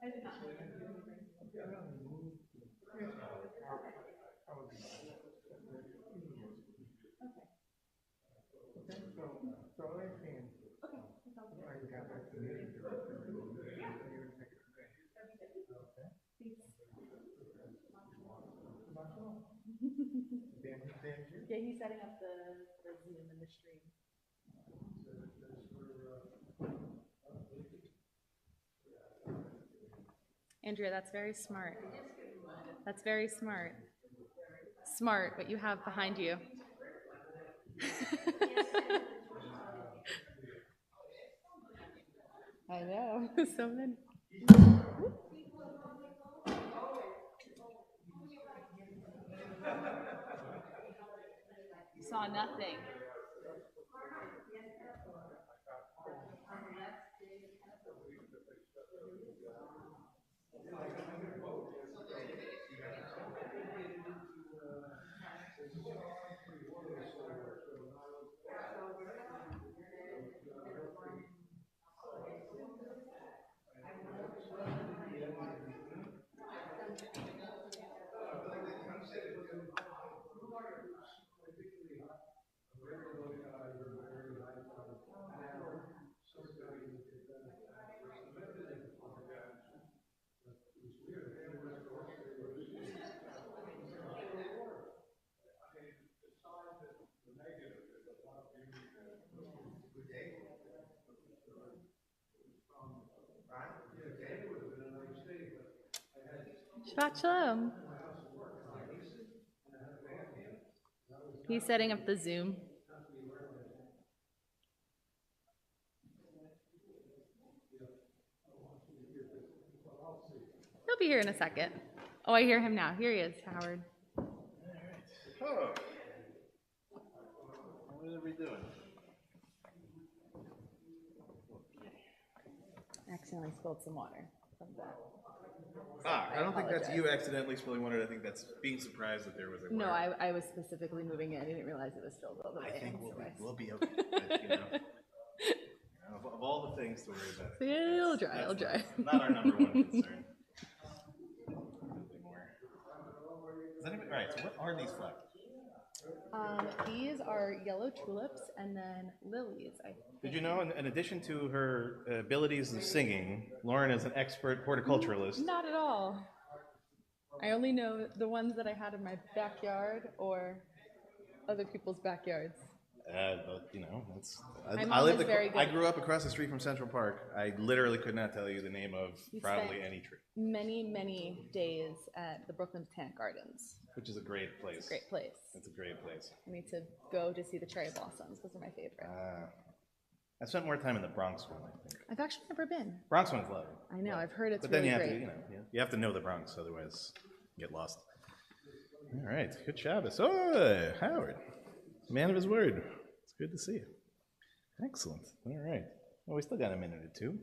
Yeah, he's setting up the Zoom and the stream. Andrea, that's very smart. That's very smart. Smart, what you have behind you. I know, so many. Saw nothing. Shabbat shalom. He's setting up the Zoom. He'll be here in a second. Oh, I hear him now. Here he is, Howard. All right. Oh. What are we doing? Accidentally spilled some water. I don't think that's you accidentally spilling water. I think that's being surprised that there was a No, I was specifically moving it. I didn't realize it was filled all the way. I think we'll be okay. But, of all the things to worry about. It'll dry. Not our number one concern. Is anybody, all right, so what are these flowers? These are yellow tulips and then lilies, I think. Did you know, in addition to her abilities of singing, Lauren is an expert horticulturalist? Not at all. I only know the ones that I had in my backyard or other people's backyards. I grew up across the street from Central Park. I literally could not tell you the name of probably any tree. Many days at the Brooklyn Botanic Gardens. Which is a great place. It's a great place. It's a great place. I need to go to see the cherry blossoms. Those are my favorite. I spent more time in the Bronx one, I think. I've actually never been. Bronx one's lovely. I know. I've heard it's but then really you have great. you have to know the Bronx, otherwise you get lost. All right. Good Shabbos. Oh, Howard. Man of his word. It's good to see you. Excellent. All right. Well, we still got a minute or two.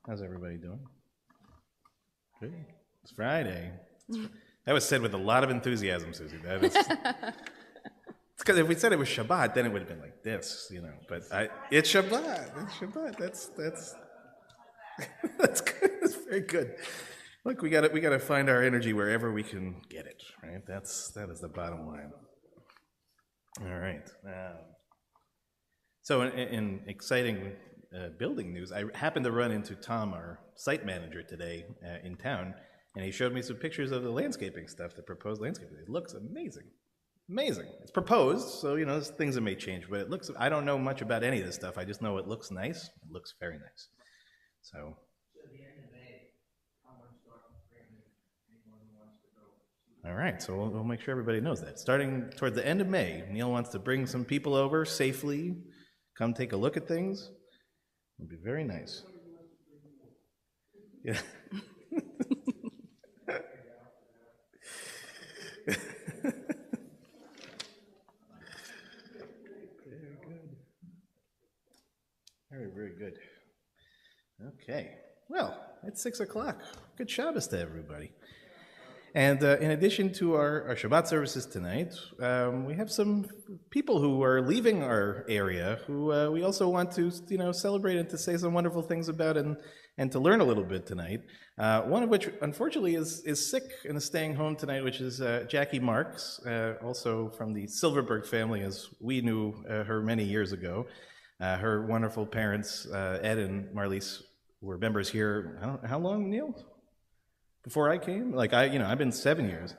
How's everybody doing? Good. It's Friday. That was said with a lot of enthusiasm, Susie. That is. It's because if we said it was Shabbat, then it would have been like this, But it's Shabbat. It's Shabbat. That's that's good. That's very good. Look, we got to find our energy wherever we can get it. Right. That is the bottom line. All right. So in exciting building news, I happened to run into Tom, our site manager, today in town, and he showed me some pictures of the landscaping stuff, the proposed landscaping. It looks amazing. Amazing. It's proposed, so, there's things that may change, but it looks, I don't know much about any of this stuff. I just know it looks nice. It looks very nice. So all right, so we'll make sure everybody knows that. Starting towards the end of May, Neil wants to bring some people over safely, come take a look at things. It'll be very nice. Yeah. Very good. Very good. Okay. Well, it's 6 o'clock. Good Shabbos to everybody. And in addition to our Shabbat services tonight, we have some people who are leaving our area who we also want to, celebrate and to say some wonderful things about and to learn a little bit tonight. One of which, unfortunately, is sick and is staying home tonight, which is Jackie Marks, also from the Silverberg family, as we knew her many years ago. Her wonderful parents, Ed and Marlise, were members here. I don't know, how long, Neil? Before I came? I've been 7 years.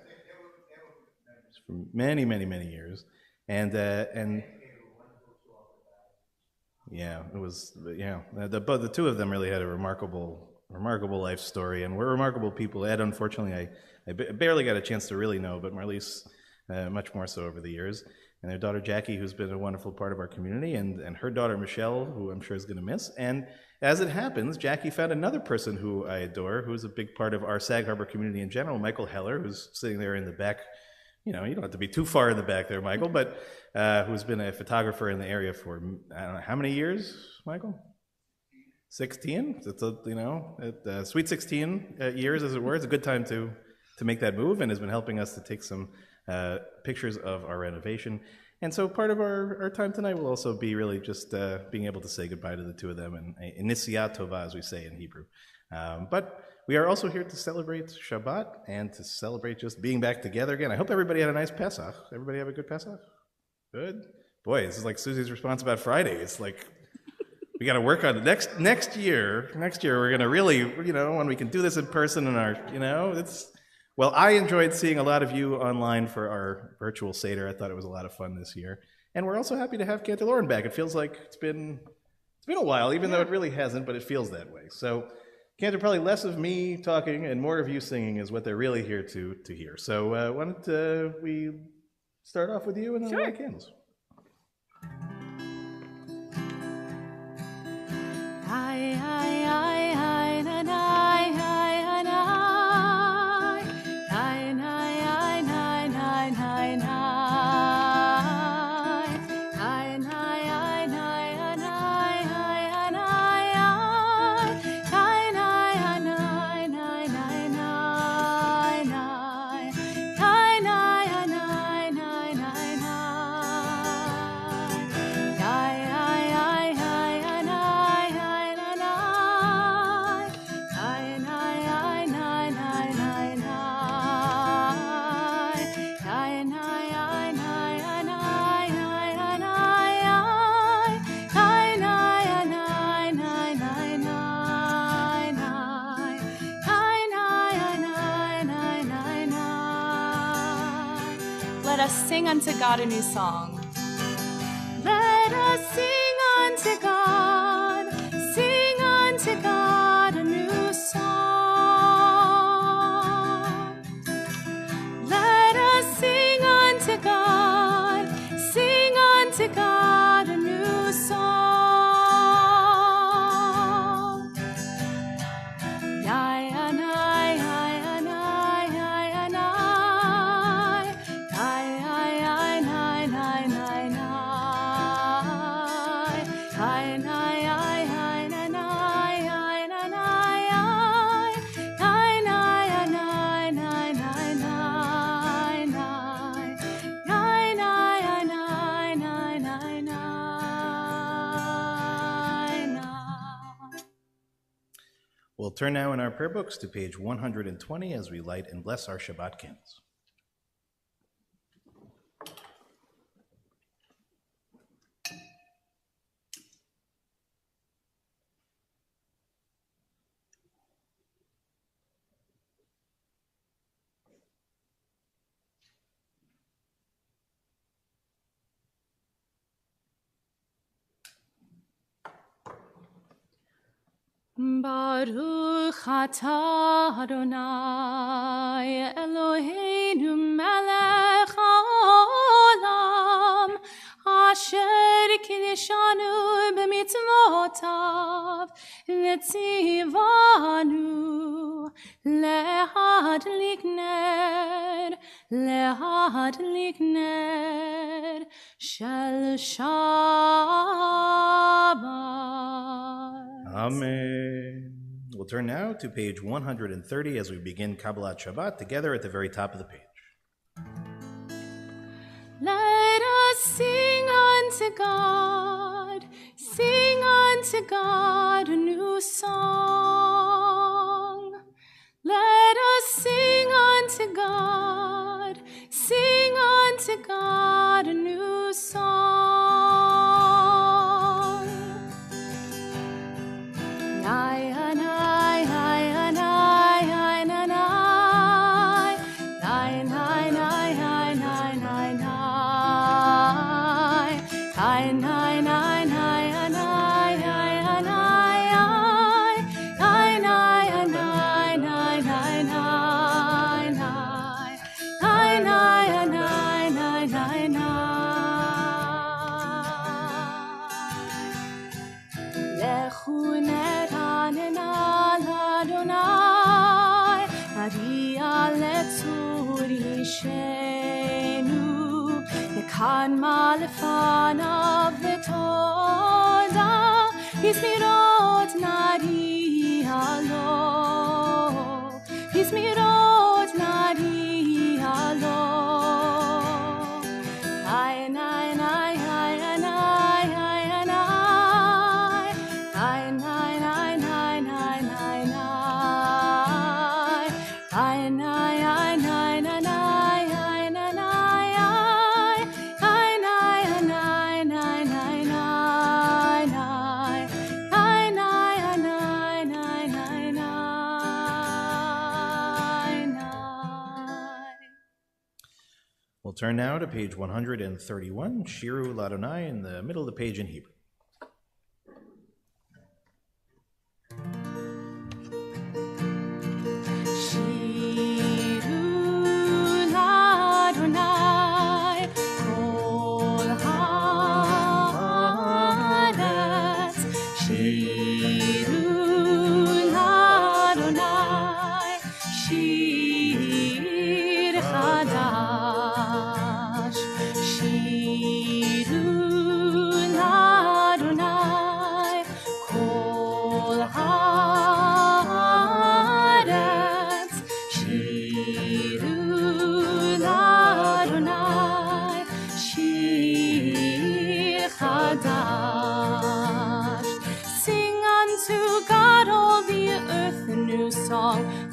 For many, many, many years. And yeah, it was, the two of them really had a remarkable life story, and we're remarkable people. Ed, unfortunately, I barely got a chance to really know, but Marlise, much more so over the years. And their daughter Jackie, who's been a wonderful part of our community, and her daughter Michelle, who I'm sure is going to miss. And as it happens, Jackie found another person who I adore, who's a big part of our Sag Harbor community in general, Michael Heller, who's sitting there in the back. You don't have to be too far in the back there, Michael, but who's been a photographer in the area for, I don't know, how many years, Michael? 16? It's sweet 16 years, as it were. It's a good time to make that move, and has been helping us to take some pictures of our renovation. And so part of our time tonight will also be really just being able to say goodbye to the two of them, and Inisiat Tova, as we say in Hebrew. But we are also here to celebrate Shabbat and to celebrate just being back together again. I hope everybody had a nice Pesach. Everybody have a good Pesach? Good? Boy, this is like Susie's response about Friday. It's like, we got to work on it. Next year, we're going to really, when we can do this in person and well, I enjoyed seeing a lot of you online for our virtual Seder. I thought it was a lot of fun this year. And we're also happy to have Cantor Lauren back. It feels like it's been a while, even though it really hasn't, but it feels that way. So, Cantor, probably less of me talking and more of you singing is what they're really here to hear. So why don't we start off with you and then we'll light candles. Let us sing unto God a new song. Let us sing unto God a new song. Let us sing unto God a new song. We'll turn now in our prayer books to page 120 as we light and bless our Shabbat candles. Baruch atah Adonai Eloheinu melech haolam asher kiddushanu b'mitzvotav v'tzivanu lehadlik ner shel Shabbat. Amen. We'll We'll turn now to page 130 as we begin Kabbalat Shabbat together at the very top of the page. Let us sing unto God a new song. Let us sing unto God a new song. Kan malefanav v'toda Yismirot nari halo Yismirot nari halo Ay nay nay ay nay ay nay ay nay nay nay nay nay ay nay ay nay nay We'll turn now to page 131, Shiru Ladonai, in the middle of the page in Hebrew.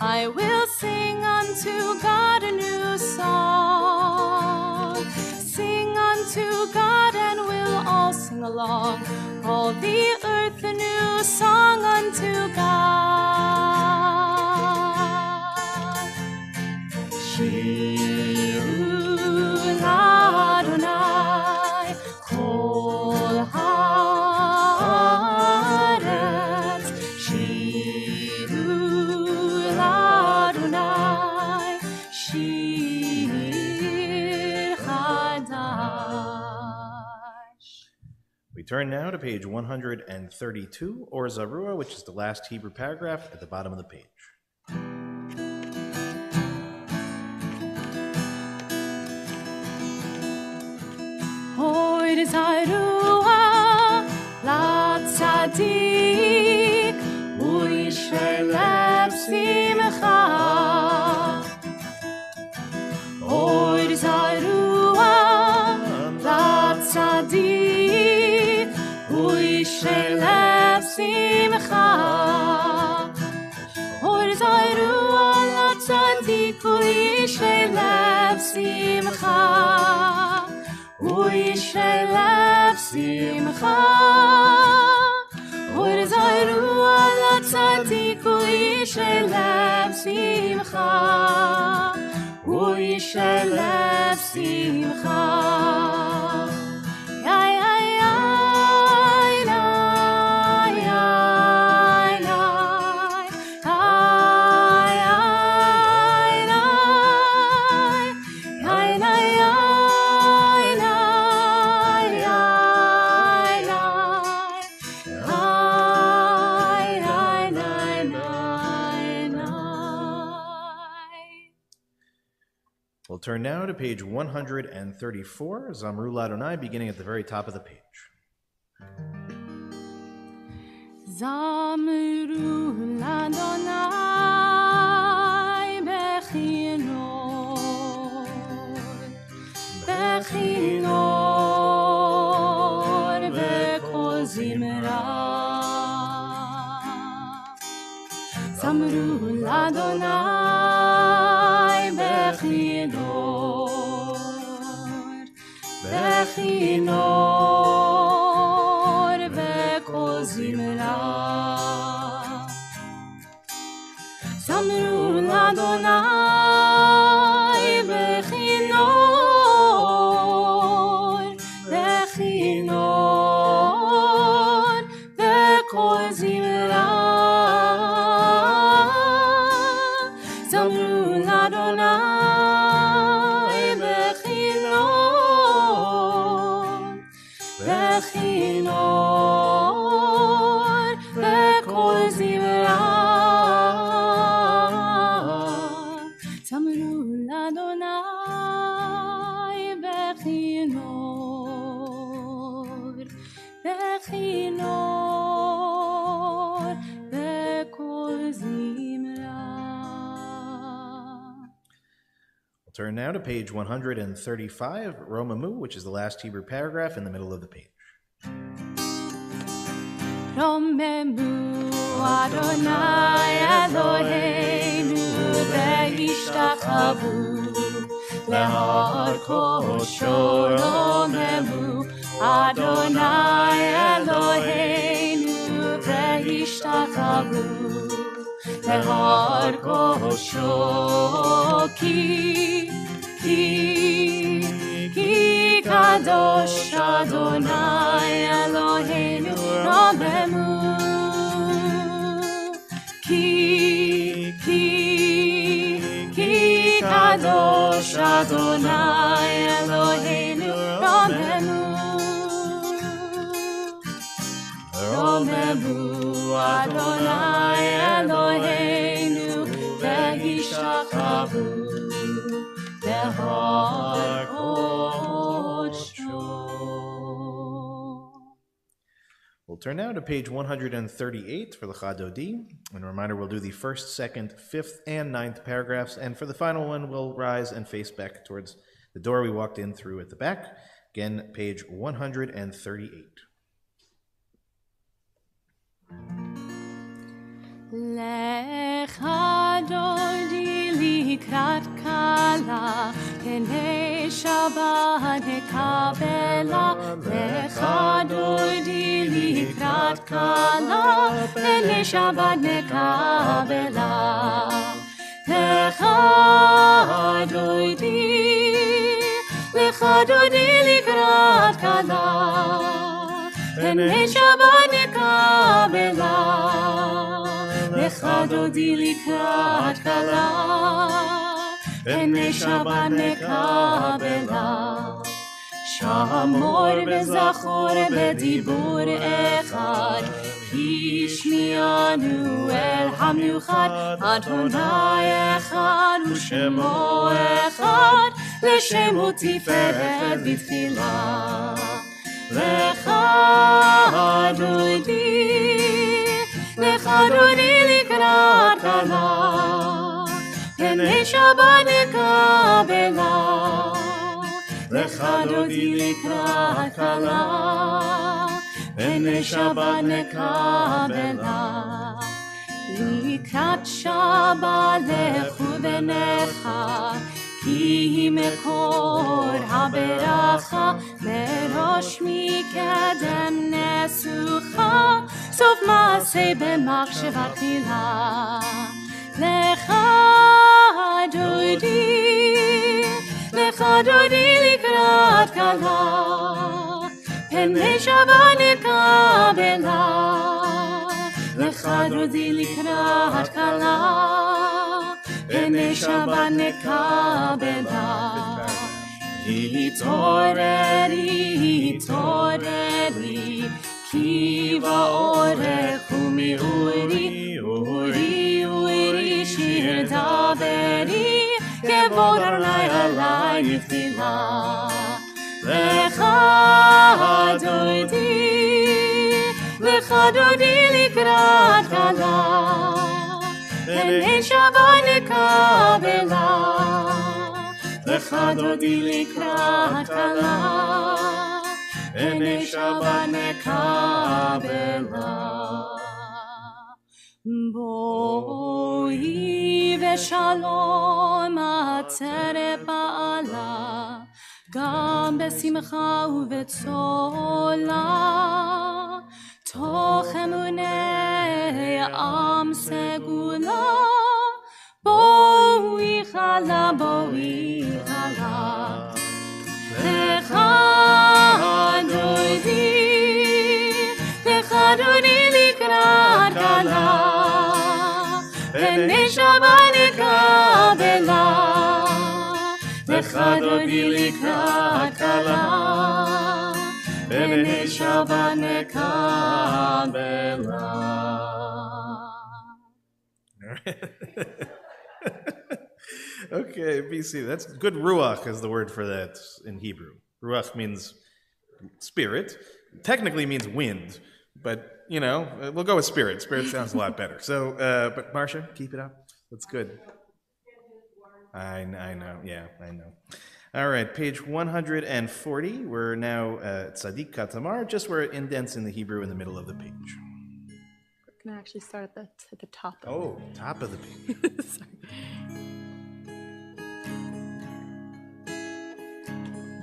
I will sing unto God a new song. Sing unto God and we'll all sing along. All the earth a new song unto God. Shiru Ladonai Kol Haaretz. We turn now to page 132, or Zarua, which is the last Hebrew paragraph at the bottom of the page. Hoy Zarua la tzadik u'yishleb simcha. Hoy Zarua la tzadik u'yishleb simcha. Hoy Zarua la tzadik u'yishleb simcha. U'yishleb simcha. Hoy Zarua la tzadik u'yishleb simcha. U'yishleb simcha. We'll turn now to page 134, Zamru Ladonai, beginning at the very top of the page. Zamru Ladonai זמרו לאדוני בכינור, בכינור וכל זמרה. זמרו לאדוני בכינור, בכינור וכל זמרה. זמרו לאדוני בכינור, בכינור וכל זמרה. זמרו לאדוני בכינור, בכינור וכל זמרה. We'll turn now to page 135, Romamu, which is the last Hebrew paragraph in the middle of the page. רוממו אדוני אלוהינו והשתחוו להר קודשו. רוממו אדוני אלוהינו והשתחוו להר קודשו. כי קדוש אדוני אלוהינו. רוממו כי קדוש אדוני אלוהינו. רוממו אדוני אלוהינו והשתחוו להר קודשו. We'll turn now to page 138 for the Chadodi. And a reminder, we'll do the first, second, fifth, and ninth paragraphs. And for the final one, we'll rise and face back towards the door we walked in through at the back. Again, page 138. לך דודי לקראת כלה, פני שבת נקבלה. לך דודי לקראת כלה, פני שבת נקבלה. לך דודי לקראת כלה, פני שבת נקבלה. לך דודי לקראת כלה, פני שבת נקבלה. שמור וזכור בדיבור אחד, כי שמיענו אל המיוחד. אדוני אחד ושמו אחד, לשמו תפארת בתחילה. לך דודי לקראת כלה, פני שבת נקבלה. לך דודי לקראת כלה, פני שבת נקבלה. לקראת שבת לכו בניך, כי מקור הברכה. מראש מקדם נסוכה, סוף מעשה במחשבה תחילה. לך דודי לקראת כלה, פני שבת נקבלה. לך דודי לקראת כלה, פני שבת נקבלה. התעוררי, כי באורך ומאורי, אורי שיר דברי, כבוד אדוני עלי נפתילה. לך דודי לקראת כלה, פני שבת נקבלה. לך דודי לקראת כלה, פני שבת נקבלה. בוא בשלום עצרת בעלה, גם בשמחה ובצולה, תוך אמוני עם סגולה, בואי חלה, בואי חלה. לך דודי לקראת כלה, בני שבת נקבלה. לך דודי לקראת כלה, בני שבת נקבלה. Okay, BC. That's good. Ruach is the word for that in Hebrew. Ruach means spirit. Technically means wind, but you know, we'll go with spirit. Spirit sounds a lot better. So, but Marcia, keep it up. That's good. I know. Yeah, I know. All right, page 140. We're now at Tzadik Katamar, just where it indents in the Hebrew in the middle of the page. We're gonna actually start at the top. Oh, top of the page. Sorry.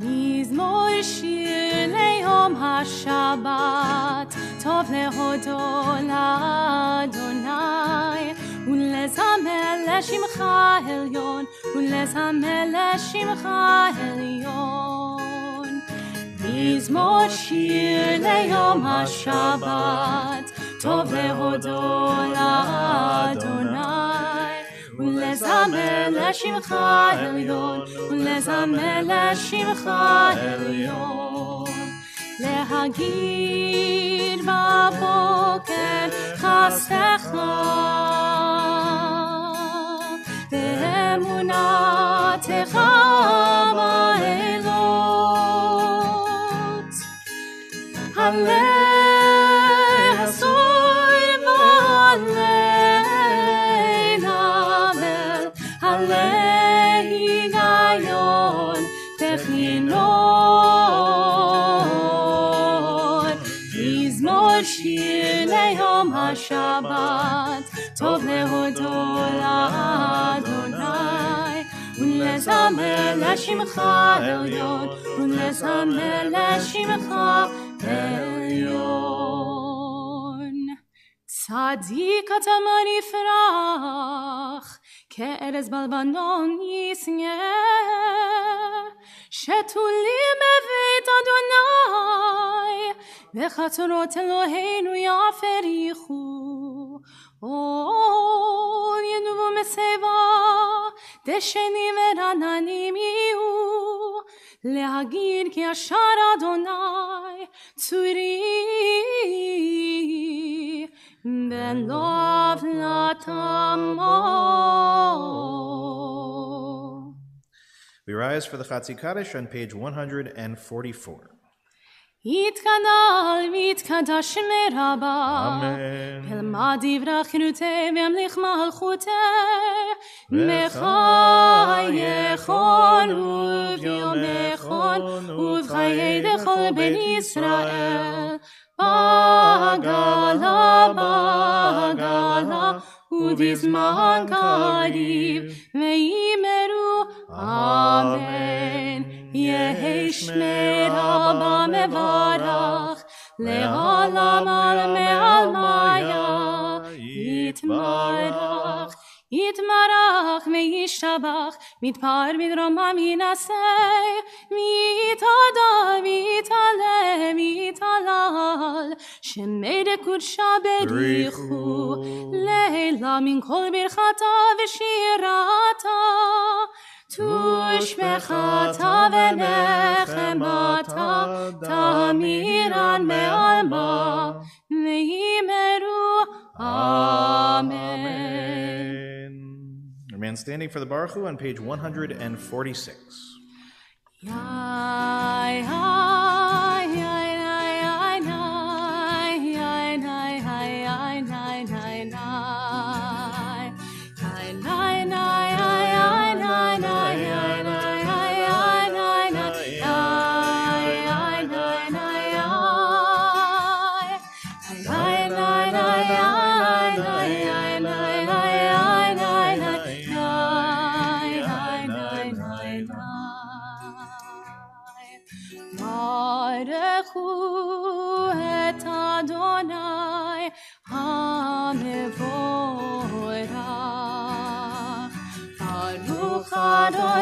מזמור שיר ליום השבת, טוב להודות לאדוני, ולזמר לשמך העליון, ולזמר לשמך העליון. מזמור שיר ליום השבת, טוב להודות לאדוני, ולזמר לשמך העליון, ולזמר לשמך העליון. להגיד בבוקר חסדך, באמונתך באלות. עלי הסור ועלי נמל, עלי היגיון תכינון. מזמור שיר ליום השבת, טוב להודות לאדוני, ולזמר לשמך העליון, ולזמר לשמך העליון. צדיק אתה יפרח, כארז בלבנון ישנא, שתולים בבית אדוני, בחצרות אלוהינו יפריחו. ינובו משיבה, דשנים ורעננים יהיו, להגיד כי ישר אדוני צורי, בלב לטמו. We rise for the Chatzi Kaddish on page 144. יתקדל ויתקדש מרבה, Amen. ילמד דברי חירותי וימליך מלכותי, בחייכון וביומכון ובחיי דכל בן ישראל, בעגלה בעגלה ובזמן קריב, ויאמרו אמן. יהי שמי רבה מברך, לעולם על מעלמיה יתברך. יתמרח וישתבח, מתפאר בדרומם ינסה, ויתהדר ויתעלה ויתהלל, שמי דקודשה בריחו, לילה מן כל ברכתה ושירתה, תושבחתה ונחמתה, תמירן בעלמה, ויאמרו Amen. Remain standing for the Baruch Hu on page 146.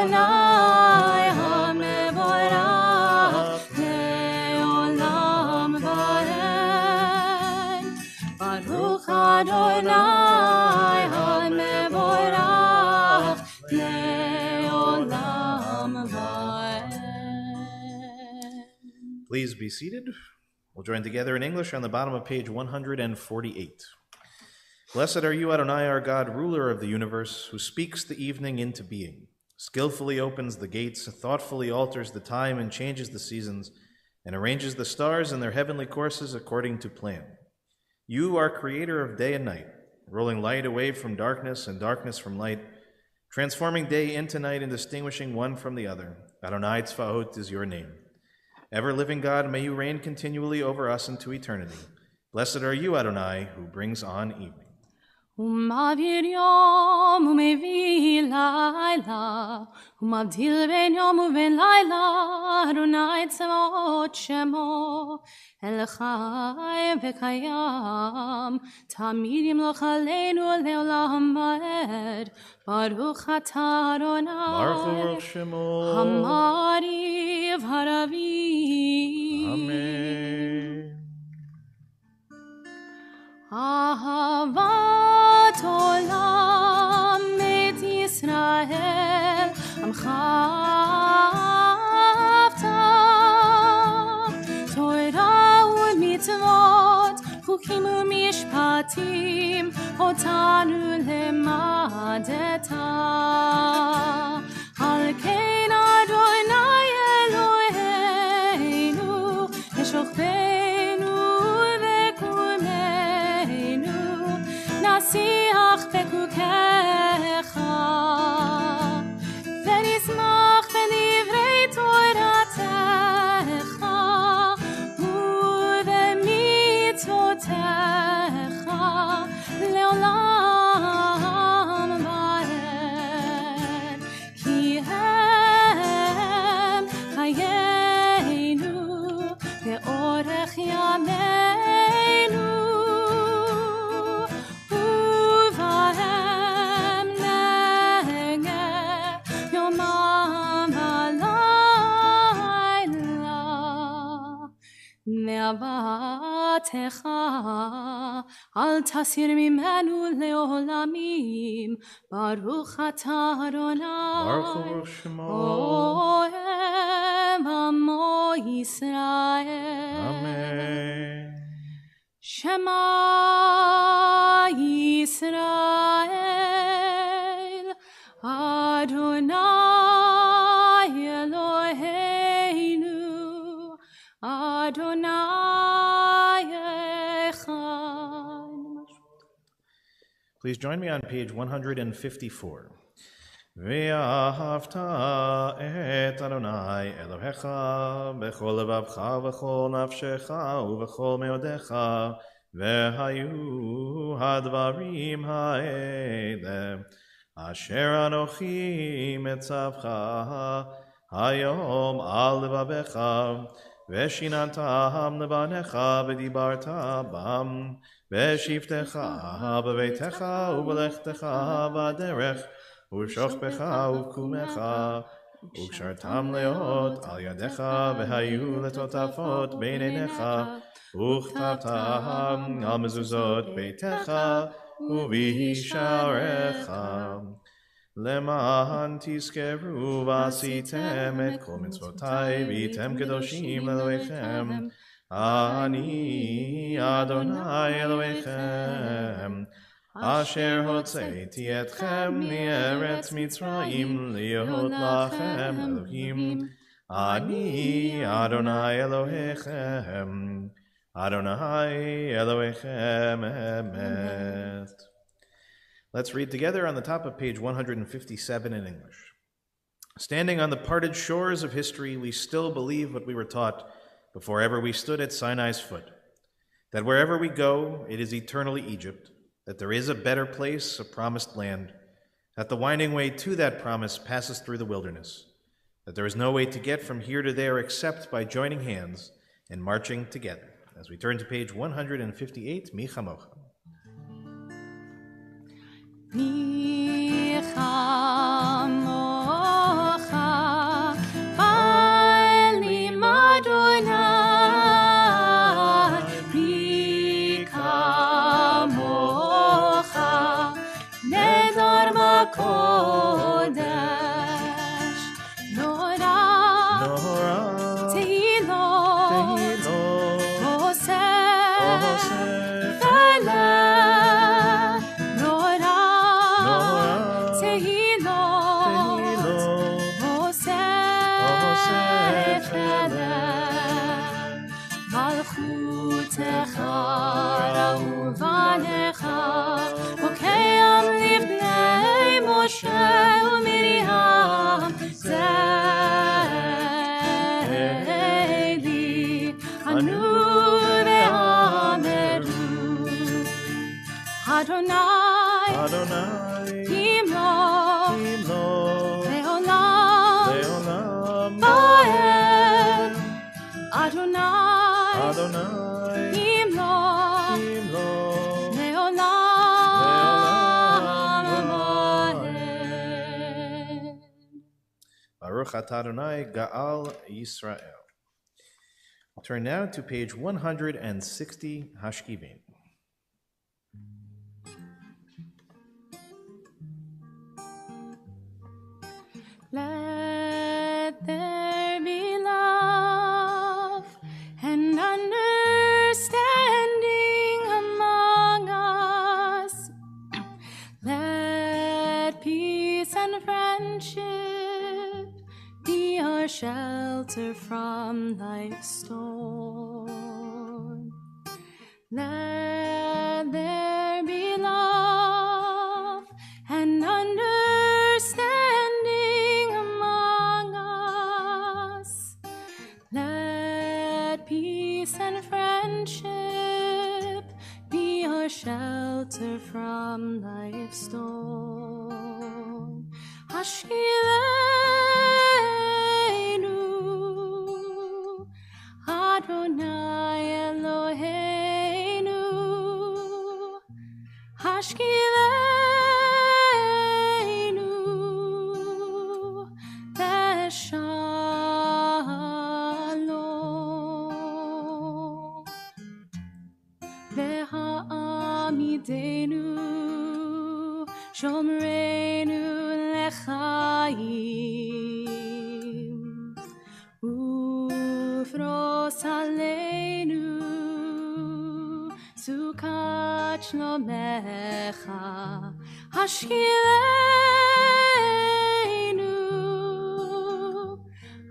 Adonai HaMevorach Le'olam Va'ed. Baruch Adonai HaMevorach Le'olam Va'ed. Please be seated. We'll join together in English on the bottom of page 148. Blessed are you, Adonai, our God, ruler of the universe, who speaks the evening into being, skillfully opens the gates, thoughtfully alters the time and changes the seasons, and arranges the stars in their heavenly courses according to plan. You are creator of day and night, rolling light away from darkness and darkness from light, transforming day into night and distinguishing one from the other. Adonai Tzvaot is your name. Ever-living God, may you reign continually over us into eternity. Blessed are you, Adonai, who brings on evening. ומעביר יום ומביא לילה, ומבדיל בין יום ובין לילה, אדוני צבאות שמו, אל חי וקיים, תמיד ימלוך עלינו לעולם ועד, ברוך אתה אדוני, Baruch Shemo. המעריב הרבים. Amen. אהבת עולם את ישראל, עמך אהבת. תורה ומצוות, חוקים ומשפטים, אותנו למדת. על כן אדוני אלוהינו, לשוכבנו נשיח בחוקיך, ונשמח בדברי תורתך, ובמצוותיך לעולם ועד. כי הם חיינו ואורך ימינו, מאהבתך אל תסיר ממנו לעולמים, ברוך אתה אדוני, Baruch Shemo. אוהב עמו ישראל. Amen. שמע ישראל, אדוני אלוהינו, Adonai Echad. Please join me on page 154. Ve'ahavta et Adonai Elohecha bechol levavcha v'chol nafshecha u'v'chol meodecha ve'hayu hadvarim ha'ele asher anochi metzavcha hayom al levavecha ושיננתם לבניך ודיברת בם ושבתך בביתך ובלכתך בדרך ובשוכבך ובקומך וקשרתם להיות על ידיך והיו לטוטפות בין עיניך וכתבתם על מזוזות ביתך ובשעריך למען תזכרו ועשיתם את כל מצוותיי והייתם קדושים לאלוהיכם. אני אדוני אלוהיכם אשר הוצאתי אתכם מארץ מצרים להיות לכם אלוהים. אני אדוני אלוהיכם, אדוני אלוהיכם אמת. Let's read together on the top of page 157 in English. Standing on the parted shores of history, we still believe what we were taught before ever we stood at Sinai's foot, that wherever we go, it is eternally Egypt, that there is a better place, a promised land, that the winding way to that promise passes through the wilderness, that there is no way to get from here to there except by joining hands and marching together. As we turn to page 158, Mi Chamocha. מי כמוך kodesh nora tehilo osef ele nora tehilo osef ele malchutecha ra'uvanecha okayam livnei Moshe u'Miriam ze'li anu ve'ameru Adonai Imlo Leolam Ba'el Adonai Imlo Leolam Ba'el Baruch atah Adonai Ga'al Yisrael. I'll turn now to page 160, Hashkivin. Let there be love and understanding among us. Let peace and friendship be our shelter from life's storm. Let there be love and understanding among us. Let peace and friendship be our shelter from life's storm. Hashkileinu, Adonai Eloheinu. Hashkileinu, Beshalom. Ve'ha'amidenu, Shomreinu lechaim. Ufros aleinu, Sukat shlomecha. Hashkileinu,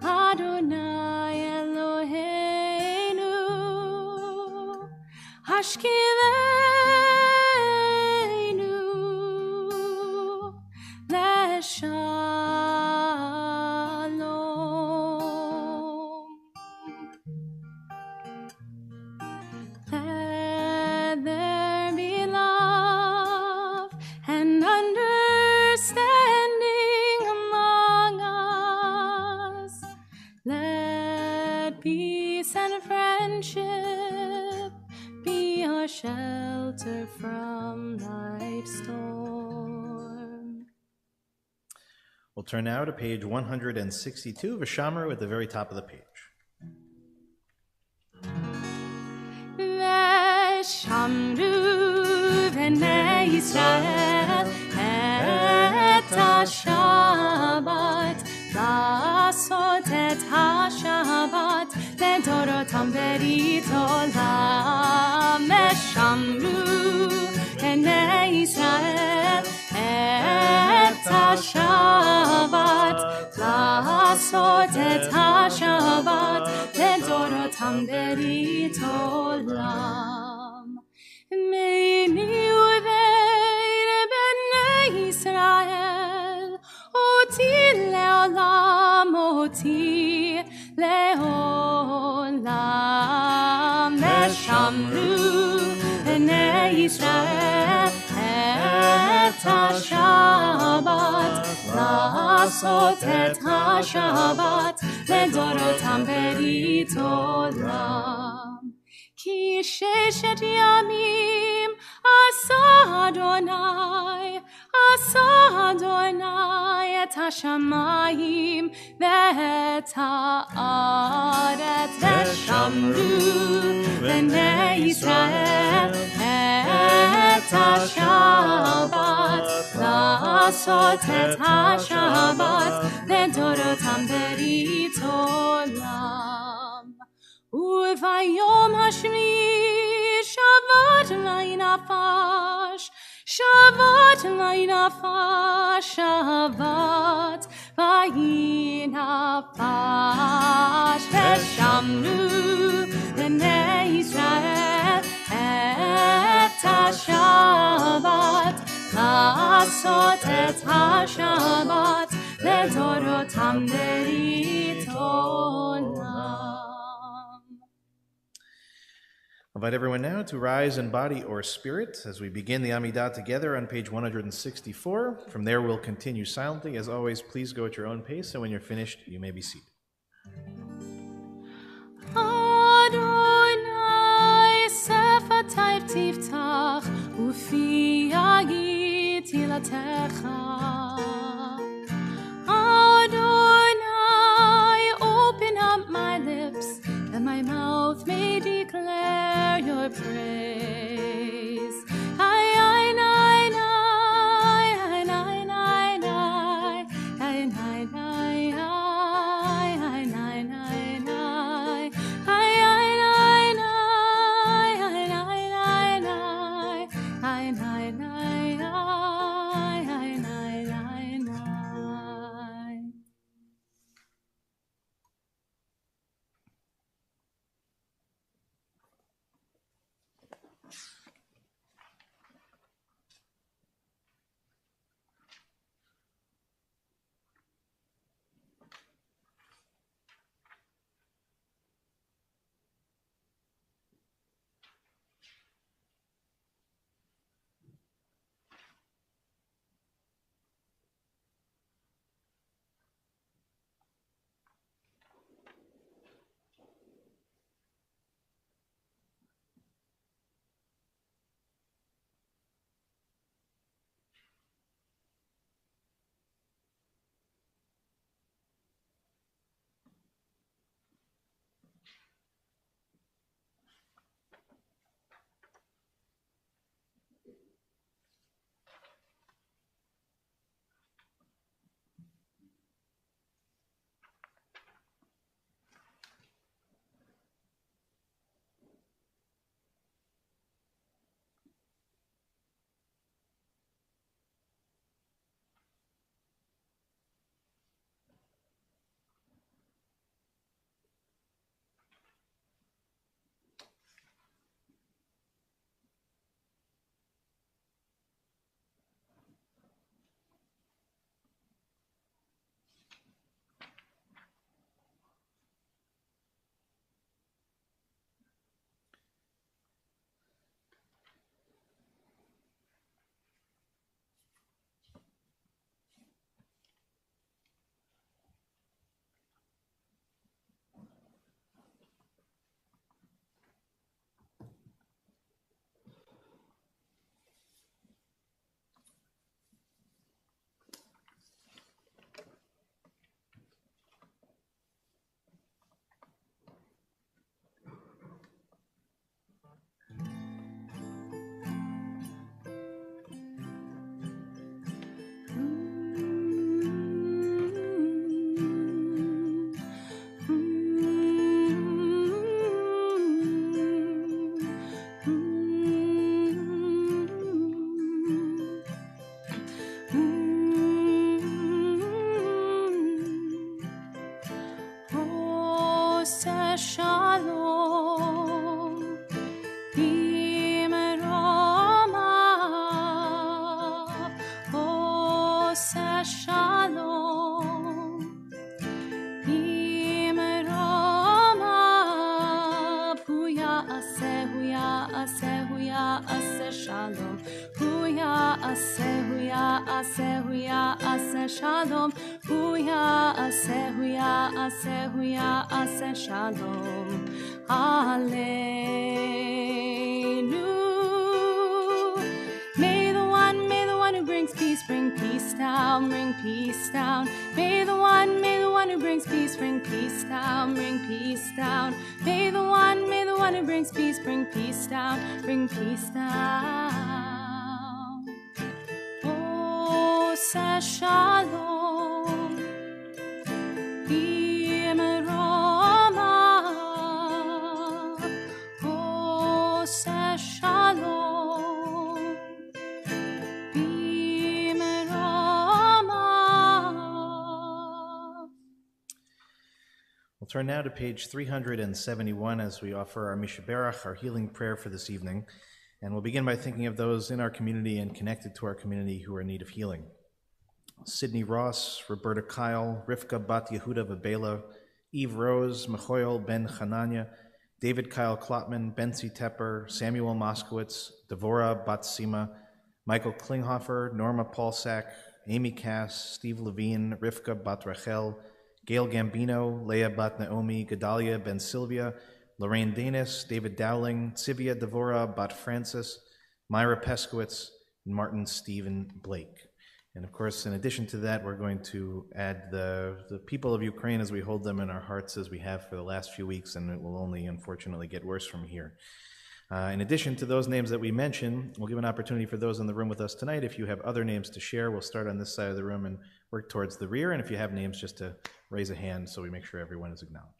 Adonai Eloheinu. Hashkileinu, Leshalom. Let there be love and understanding among us. Let peace and friendship be our shelter from life's storm. We'll turn now to page 162, Vishamru at the very top of the page. Veshamru b'nei Yisrael et ha-Shabbat, לעשות את השבת לדורותם ברית עולם. ושמרו בני ישראל את השבת, לעשות את השבת לדורותם ברית עולם. מיני ובין בני ישראל, אותי לעולם, אותי לעולם. ושמרו בני ישראל את השבת, לעשות את השבת לדורותם ברית עולם. כי ששת ימים עשה אדוני, עשה אדוני את השמיים ואת הארץ. ושמרו בני ישראל את השבת, לעשות את השבת לדורותם ברית עולם. וביום השביעי שבת וינפש, שבת וינפש, שבת וינפש. ושמרו בני ישראל את השבת, לעשות את השבת לדורותם ברית עולם. I'll invite everyone now to rise in body or spirit as we begin the Amidah together on page 164. From there, we'll continue silently. As always, please go at your own pace, and when you're finished, you may be seated. Adonai sefatay tiftach ufi yagi tilatecha. Adonai, open up my lips, that my mouth may declare your praise. Shalom, huya ase shalom, hallelujah. May the one who brings peace bring peace down, bring peace down. May the one who brings peace bring peace down, bring peace down. May the one who brings peace bring peace down, bring peace down. עושה שלום במרומיו, עושה שלום במרומיו. We'll turn now to page 371 as we offer our Mishaberach, our healing prayer for this evening. And we'll begin by thinking of those in our community and connected to our community who are in need of healing. Sydney Ross, Roberta Kyle, Rivka Bat Yehuda Vabela, Eve Rose, Michoel Ben Hananya, David Kyle Klotman, Bentzi Tepper, Samuel Moskowitz, Devorah Bat Sima, Michael Klinghoffer, Norma Paulsack, Amy Cass, Steve Levine, Rivka Bat Rachel, Gail Gambino, Leah Bat Naomi, Gedalia Ben Sylvia, Lorraine Danis, David Dowling, Sivia Devorah Bat Francis, Myra Peskowitz, and Martin Stephen Blake. And of course, in addition to that, we're going to add the people of Ukraine as we hold them in our hearts as we have for the last few weeks, and it will only unfortunately get worse from here. In addition to those names that we mentioned, we'll give an opportunity for those in the room with us tonight. If you have other names to share, we'll start on this side of the room and work towards the rear. And if you have names, just to raise a hand so we make sure everyone is acknowledged.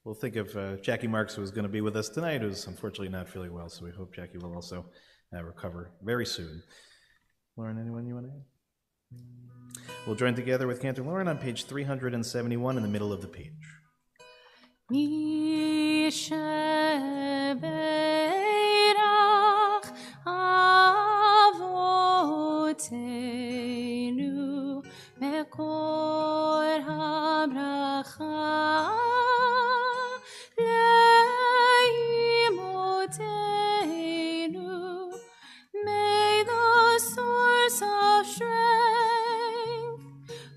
We'll think of Jackie Marks, who is going to be with us tonight, who's unfortunately not feeling well, so we hope Jackie will also recover very soon. Lauren, anyone you want to add? We'll join together with Cantor Lauren on page 371 in the middle of the page. Mishaberach avotenu mekor habracha leimotenu. May the source of strength,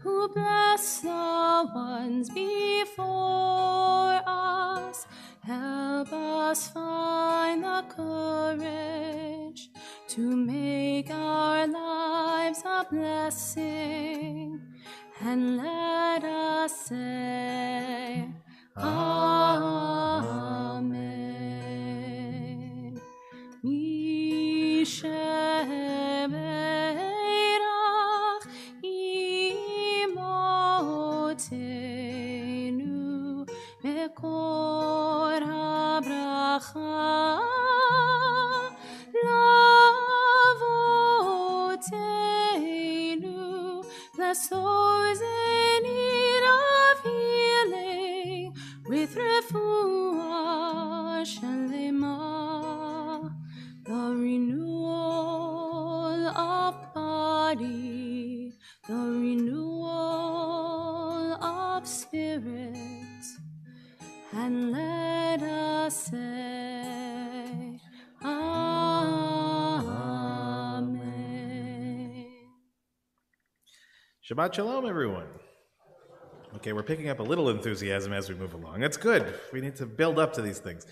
who bless the ones before us, help us find the courage to make our lives a blessing, and let us say, Amen. Mishaberach imotenu mekor habracha lavotenu. Bless those in need of healing with refuah shalema, the renewal of body, the renewal of spirit, and let us say, Amen. Shabbat Shalom, everyone. Okay, we're picking up a little enthusiasm as we move along. That's good. We need to build up to these things.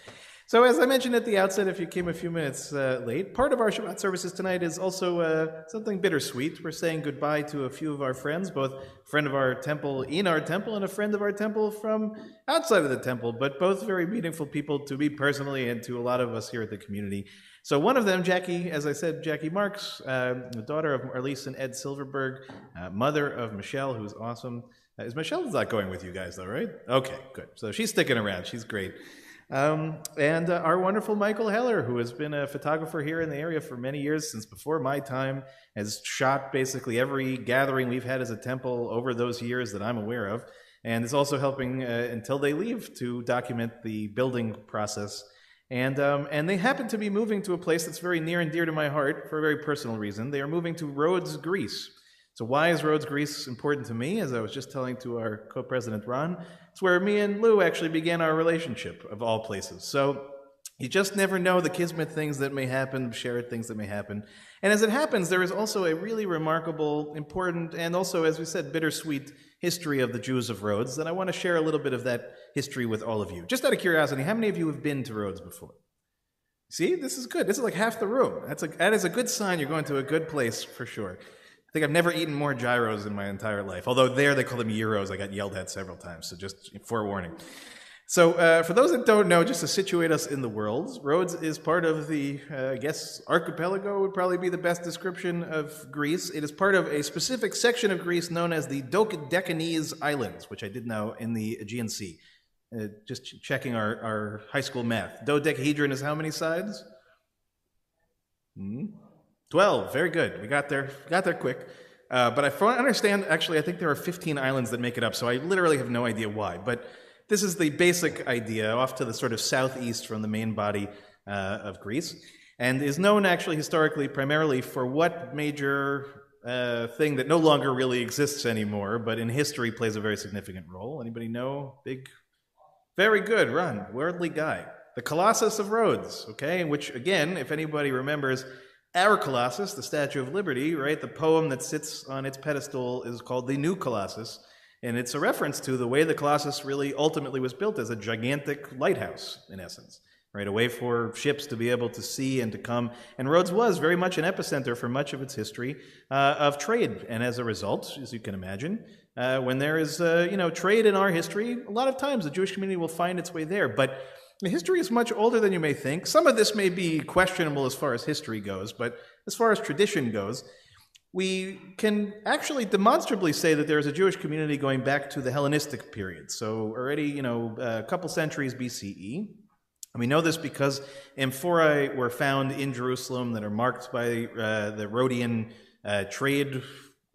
So as I mentioned at the outset, if you came a few minutes late, part of our Shabbat services tonight is also something bittersweet. We're saying goodbye to a few of our friends, both a friend of our temple in our temple and a friend of our temple from outside of the temple, but both very meaningful people to me personally and to a lot of us here at the community. So one of them, Jackie, as I said, Jackie Marks, the daughter of Marlise and Ed Silverberg, mother of Michelle, who's awesome. Is Michelle's not going with you guys though, right? Okay, good. So she's sticking around. She's great. And our wonderful Michael Heller, who has been a photographer here in the area for many years, since before my time, has shot basically every gathering we've had as a temple over those years that I'm aware of, and is also helping until they leave to document the building process. And they happen to be moving to a place that's very near and dear to my heart for a very personal reason. They are moving to Rhodes, Greece. So why is Rhodes, Greece important to me? As I was just telling to our co-president Ron, it's where me and Lou actually began our relationship, of all places. So You just never know the kismet things that may happen, shared things that may happen. And as it happens, there is also a really remarkable, important, and also, as we said, bittersweet history of the Jews of Rhodes that I want to share a little bit of that history with all of you. Just out of curiosity, how many of you have been to Rhodes before? See, this is good. This is like half the room. That is a good sign you're going to a good place for sure. I think I've never eaten more gyros in my entire life. Although there they call them gyros. I got yelled at several times, so just forewarning. So for those that don't know, just to situate us in the world, Rhodes is part of the, I guess, archipelago would probably be the best description of Greece. It is part of a specific section of Greece known as the Deccanese Islands, which I did know in the Aegean Sea. Just checking our high school math. Dodecahedron is how many sides? 12. Very good. We got there quick. But I understand, actually, I think there are 15 islands that make it up, so I literally have no idea why. But this is the basic idea, off to the sort of southeast from the main body of Greece, and is known actually historically primarily for what major thing that no longer really exists anymore, but in history plays a very significant role. Anybody know? Very good, Ron, worldly guy. The Colossus of Rhodes, okay, which again, if anybody remembers, our Colossus, the Statue of Liberty, right, the poem that sits on its pedestal is called the New Colossus, and it's a reference to the way the Colossus really ultimately was built as a gigantic lighthouse, in essence, right, a way for ships to be able to see and to come. And Rhodes was very much an epicenter for much of its history of trade, and as a result, as you can imagine, when there is trade in our history, a lot of times the Jewish community will find its way there. But the history is much older than you may think. Some of this may be questionable as far as history goes, but as far as tradition goes, we can actually demonstrably say that there is a Jewish community going back to the Hellenistic period. So already, a couple centuries BCE. And we know this because amphorae were found in Jerusalem that are marked by the Rhodian trade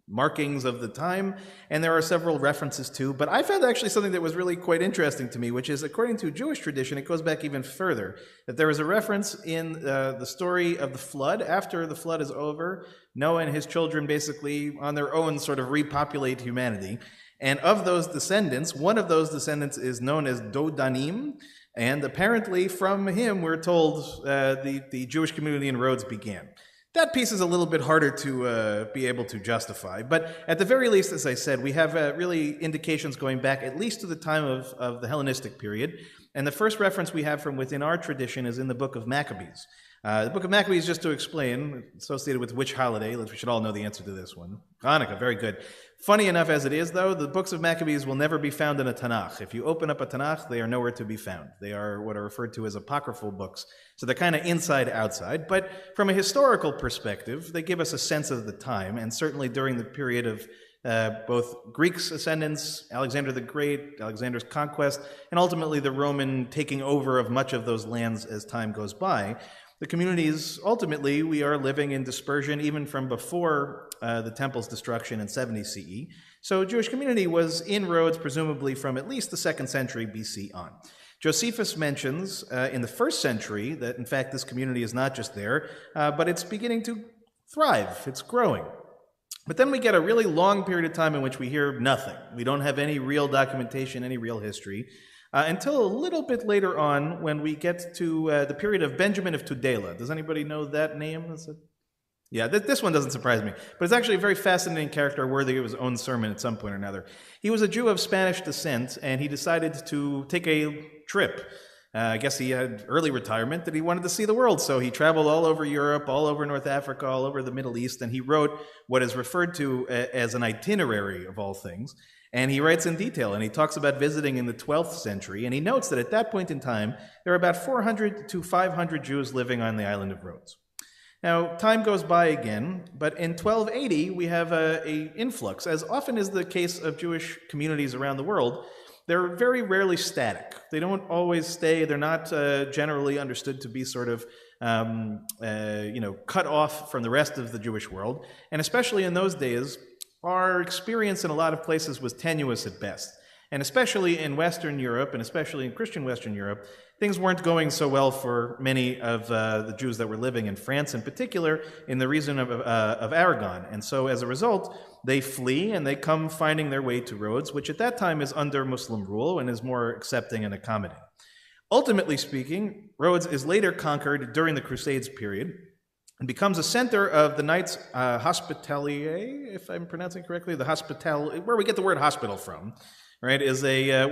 markings of the time, and there are several references to, but I found actually something that was really quite interesting to me, which is, according to Jewish tradition, it goes back even further, that there is a reference in the story of the flood. After the flood is over, Noah and his children basically on their own sort of repopulate humanity, and of those descendants, one of those descendants is known as Dodanim, and apparently from him, we're told, the Jewish community in Rhodes began. That piece is a little bit harder to be able to justify, but at the very least, as I said, we have really indications going back at least to the time of the Hellenistic period, and the first reference we have from within our tradition is in the book of Maccabees. The book of Maccabees, just to explain, associated with which holiday? We should all know the answer to this one. Hanukkah, very good. Funny enough as it is, though, the books of Maccabees will never be found in a Tanakh. If you open up a Tanakh, they are nowhere to be found. They are what are referred to as apocryphal books. So they're kind of inside, outside. But from a historical perspective, they give us a sense of the time, and certainly during the period of both Greeks' ascendance, Alexander the Great, Alexander's conquest, and ultimately the Roman taking over of much of those lands as time goes by. The communities, ultimately, we are living in dispersion even from before the temple's destruction in 70 CE. So Jewish community was in Rhodes presumably from at least the 2nd century BC on. Josephus mentions in the 1st century that, in fact, this community is not just there, but it's beginning to thrive. It's growing. But then we get a really long period of time in which we hear nothing. We don't have any real documentation, any real history. Until a little bit later on when we get to the period of Benjamin of Tudela. Does anybody know that name? Yeah, this one doesn't surprise me, but it's actually a very fascinating character worthy of his own sermon at some point or another. He was a Jew of Spanish descent, and he decided to take a trip. I guess he had early retirement, that he wanted to see the world, so he traveled all over Europe, all over North Africa, all over the Middle East, and he wrote what is referred to as an itinerary of all things. And he writes in detail, and he talks about visiting in the 12th century, and he notes that at that point in time, there are about 400 to 500 Jews living on the island of Rhodes. Now, time goes by again, but in 1280, we have an influx. As often is the case of Jewish communities around the world, they're very rarely static. They don't always stay. They're not generally understood to be sort of cut off from the rest of the Jewish world. And especially in those days, our experience in a lot of places was tenuous at best. And especially in Western Europe, and especially in Christian Western Europe, things weren't going so well for many of the Jews that were living in France, in particular in the region of Aragon. And so as a result, they flee and they come finding their way to Rhodes, which at that time is under Muslim rule and is more accepting and accommodating. Ultimately speaking, Rhodes is later conquered during the Crusades period and becomes a center of the Knights Hospitalier, if I'm pronouncing correctly, the hospital, where we get the word hospital from, right, is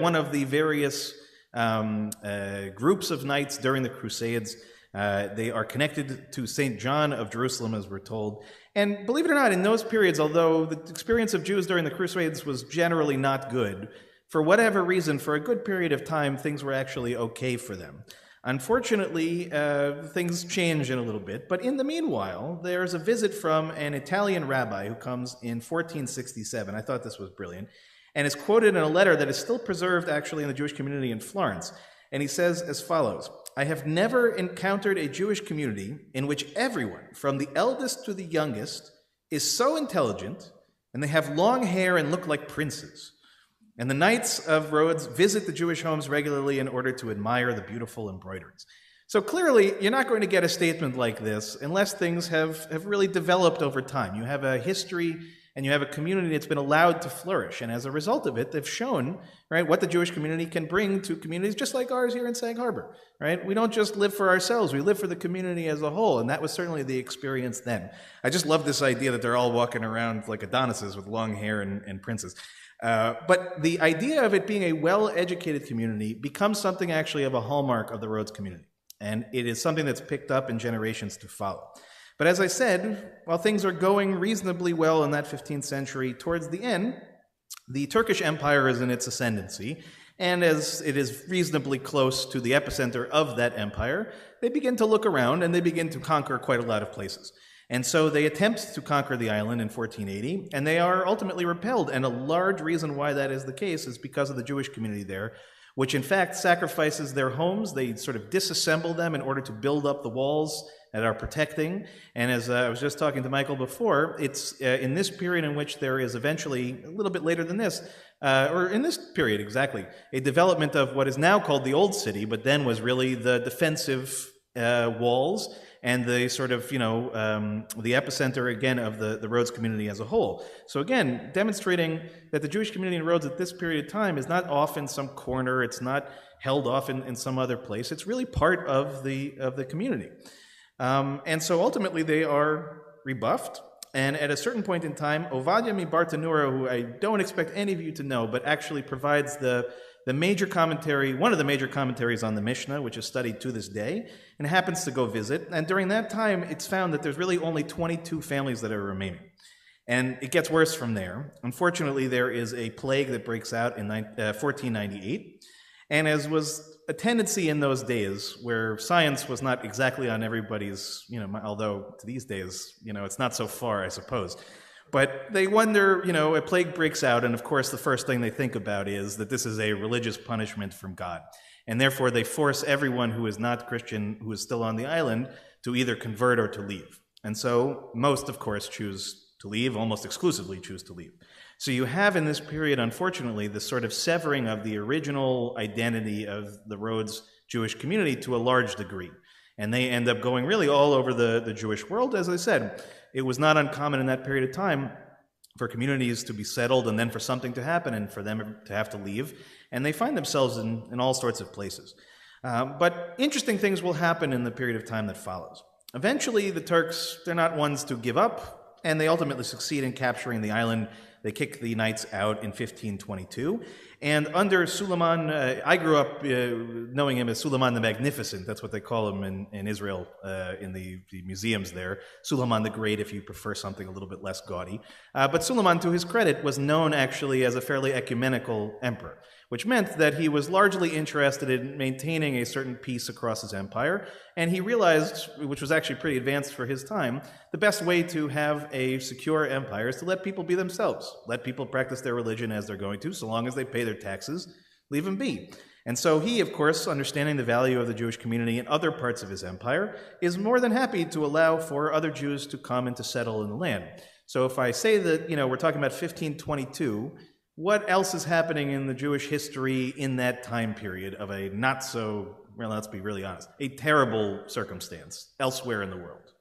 one of the various groups of knights during the Crusades. They are connected to St. John of Jerusalem, as we're told. And believe it or not, in those periods, although the experience of Jews during the Crusades was generally not good, for whatever reason, for a good period of time, things were actually okay for them. Unfortunately, things change in a little bit, but in the meanwhile, there's a visit from an Italian rabbi who comes in 1467. I thought this was brilliant, and is quoted in a letter that is still preserved actually in the Jewish community in Florence. And he says as follows: "I have never encountered a Jewish community in which everyone, from the eldest to the youngest, is so intelligent, and they have long hair and look like princes. And the Knights of Rhodes visit the Jewish homes regularly in order to admire the beautiful embroideries." So clearly, you're not going to get a statement like this unless things have really developed over time. You have a history and you have a community that's been allowed to flourish. And as a result of it, they've shown, right, what the Jewish community can bring to communities just like ours here in Sag Harbor, right? We don't just live for ourselves, we live for the community as a whole, and that was certainly the experience then. I just love this idea that they're all walking around like Adonises with long hair and princes. But the idea of it being a well-educated community becomes something actually of a hallmark of the Rhodes community. And it is something that's picked up in generations to follow. But as I said, while things are going reasonably well in that 15th century, towards the end, the Turkish Empire is in its ascendancy. And as it is reasonably close to the epicenter of that empire, they begin to look around and they begin to conquer quite a lot of places. And so they attempt to conquer the island in 1480, and they are ultimately repelled. And a large reason why that is the case is because of the Jewish community there, which in fact sacrifices their homes. They sort of disassemble them in order to build up the walls that are protecting. And as I was just talking to Michael before, it's in this period in which there is eventually, a little bit later than this, or in this period exactly, a development of what is now called the Old City, but then was really the defensive walls and the sort of, the epicenter, again, of the Rhodes community as a whole. So again, demonstrating that the Jewish community in Rhodes at this period of time is not off in some corner, it's not held off in some other place, it's really part of the community. And so ultimately they are rebuffed, and at a certain point in time, Ovadia mi Bartanura, who I don't expect any of you to know, but actually provides the major commentary, one of the major commentaries on the Mishnah, which is studied to this day, and happens to go visit. And during that time, it's found that there's really only 22 families that are remaining. And it gets worse from there. Unfortunately, there is a plague that breaks out in 1498. And as was a tendency in those days, where science was not exactly on everybody's, although these days, it's not so far, I suppose. But they wonder, a plague breaks out, and of course the first thing they think about is that this is a religious punishment from God. And therefore they force everyone who is not Christian, who is still on the island, to either convert or to leave. And so most, of course, choose to leave, almost exclusively choose to leave. So you have in this period, unfortunately, this sort of severing of the original identity of the Rhodes Jewish community to a large degree. And they end up going really all over the Jewish world. As I said, it was not uncommon in that period of time for communities to be settled and then for something to happen and for them to have to leave. And they find themselves in all sorts of places. But interesting things will happen in the period of time that follows. Eventually, the Turks, they're not ones to give up, and they ultimately succeed in capturing the island. They kick the Knights out in 1522. And under Suleiman, I grew up knowing him as Suleiman the Magnificent. That's what they call him in Israel, in the museums there. Suleiman the Great, if you prefer something a little bit less gaudy. But Suleiman, to his credit, was known actually as a fairly ecumenical emperor, which meant that he was largely interested in maintaining a certain peace across his empire. And he realized, which was actually pretty advanced for his time, the best way to have a secure empire is to let people be themselves. Let people practice their religion as they're going to, so long as they pay their taxes, leave them be. And so he, of course, understanding the value of the Jewish community in other parts of his empire, is more than happy to allow for other Jews to come and to settle in the land. So if I say that, we're talking about 1522, what else is happening in the Jewish history in that time period of a not so, well, let's be really honest, a terrible circumstance elsewhere in the world?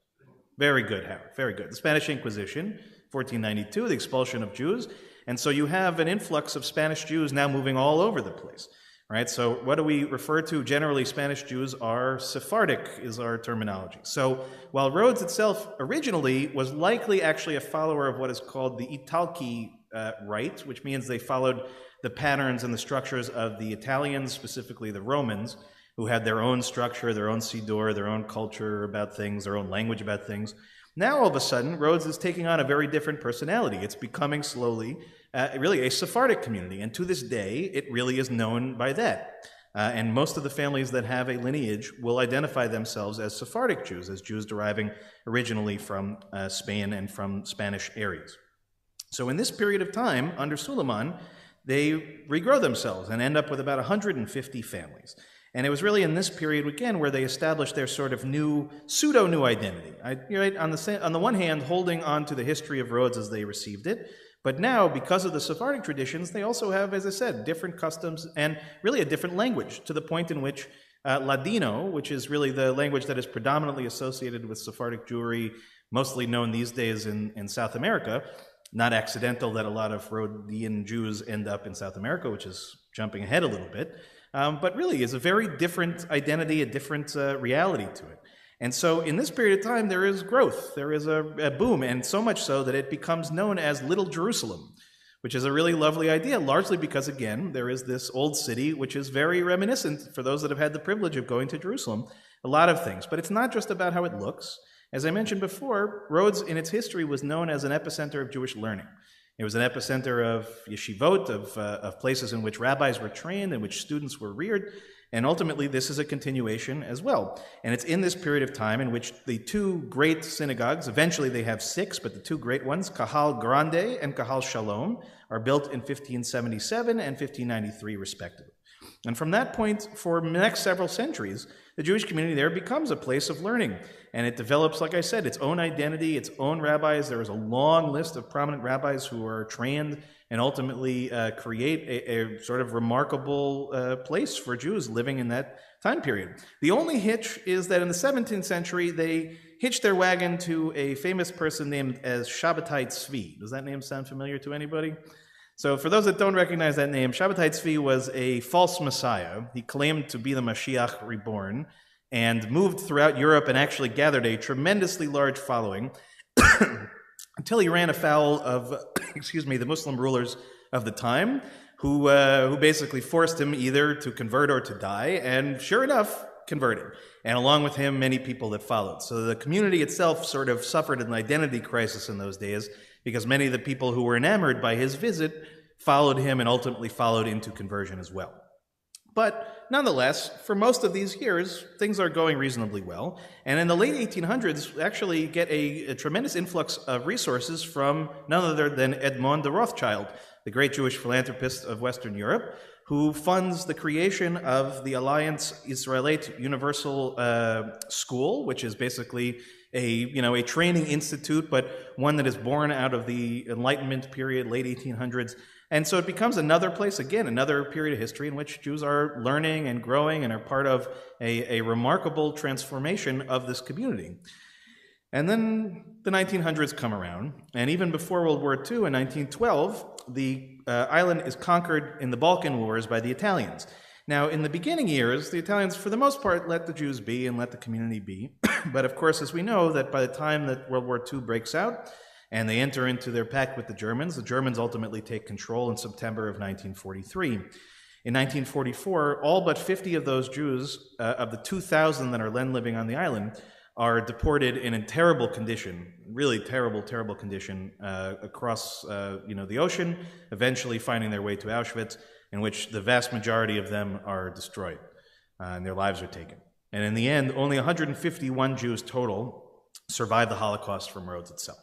Very good, Howard, very good. The Spanish Inquisition, 1492, the expulsion of Jews. And so you have an influx of Spanish Jews now moving all over the place, right? So what do we refer to? Generally, Spanish Jews are Sephardic, is our terminology. So while Rhodes itself originally was likely actually a follower of what is called the Italki rite, which means they followed the patterns and the structures of the Italians, specifically the Romans, who had their own structure, their own siddur, their own culture about things, their own language about things. Now, all of a sudden, Rhodes is taking on a very different personality. It's becoming slowly really a Sephardic community, and to this day, it really is known by that. And most of the families that have a lineage will identify themselves as Sephardic Jews, as Jews deriving originally from Spain and from Spanish areas. So in this period of time, under Suleiman, they regrow themselves and end up with about 150 families. And it was really in this period, again, where they established their sort of new, pseudo-new identity. Right? On the one hand, holding on to the history of Rhodes as they received it, but now, because of the Sephardic traditions, they also have, as I said, different customs and really a different language, to the point in which Ladino, which is really the language that is predominantly associated with Sephardic Jewry, mostly known these days in South America, not accidental that a lot of Rhodian Jews end up in South America, which is jumping ahead a little bit, but really is a very different identity, a different reality to it. And so in this period of time, there is growth, there is a boom, and so much so that it becomes known as Little Jerusalem, which is a really lovely idea, largely because, again, there is this old city which is very reminiscent, for those that have had the privilege of going to Jerusalem, a lot of things. But it's not just about how it looks. As I mentioned before, Rhodes in its history was known as an epicenter of Jewish learning. It was an epicenter of yeshivot, of places in which rabbis were trained, in which students were reared, and ultimately this is a continuation as well. And it's in this period of time in which the two great synagogues, eventually they have six, but the two great ones, Kahal Grande and Kahal Shalom, are built in 1577 and 1593 respectively. And from that point, for the next several centuries, the Jewish community there becomes a place of learning. And it develops, like I said, its own identity, its own rabbis. There is a long list of prominent rabbis who are trained and ultimately create a sort of remarkable place for Jews living in that time period. The only hitch is that in the 17th century, they hitched their wagon to a famous person named as Shabbatai Tzvi. Does that name sound familiar to anybody? So for those that don't recognize that name, Shabbatai Tzvi was a false messiah. He claimed to be the Mashiach reborn and moved throughout Europe and actually gathered a tremendously large following until he ran afoul of, the Muslim rulers of the time, who basically forced him either to convert or to die, and sure enough, converted. And along with him, many people that followed. So the community itself sort of suffered an identity crisis in those days, because many of the people who were enamored by his visit followed him and ultimately followed into conversion as well. But nonetheless, for most of these years, things are going reasonably well. And in the late 1800s, we actually get a tremendous influx of resources from none other than Edmond de Rothschild, the great Jewish philanthropist of Western Europe, who funds the creation of the Alliance Israelite Universal School, which is basically a training institute, but one that is born out of the Enlightenment period, late 1800s. And so it becomes another place, again, another period of history in which Jews are learning and growing and are part of a remarkable transformation of this community. And then the 1900s come around, and even before World War II, in 1912, the island is conquered in the Balkan Wars by the Italians. Now, in the beginning years, the Italians, for the most part, let the Jews be and let the community be. But of course, as we know, that by the time that World War II breaks out and they enter into their pact with the Germans ultimately take control in September of 1943. In 1944, all but 50 of those Jews, of the 2,000 that are then living on the island, are deported in a terrible condition, really terrible, terrible condition, across the ocean, eventually finding their way to Auschwitz, in which the vast majority of them are destroyed and their lives are taken. And in the end, only 151 Jews total survived the Holocaust from Rhodes itself.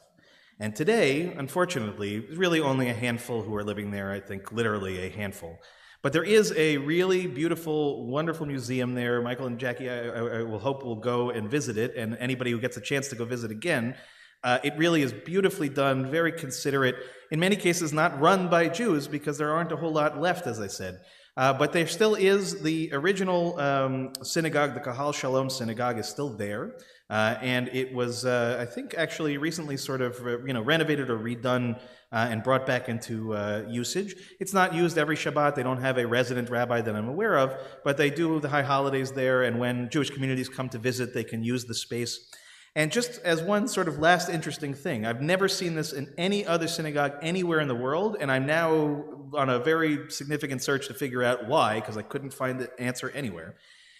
And today, unfortunately, really only a handful who are living there, I think literally a handful. But there is a really beautiful, wonderful museum there. Michael and Jackie, I will hope will go and visit it, and anybody who gets a chance to go visit again. It really is beautifully done, very considerate, in many cases not run by Jews because there aren't a whole lot left, as I said. But there still is the original synagogue, the Kahal Shalom synagogue is still there. And it was, I think, actually recently sort of renovated or redone and brought back into usage. It's not used every Shabbat. They don't have a resident rabbi that I'm aware of, but they do the high holidays there, and when Jewish communities come to visit, they can use the space. And just as one sort of last interesting thing, I've never seen this in any other synagogue anywhere in the world, and I'm now on a very significant search to figure out why, because I couldn't find the answer anywhere.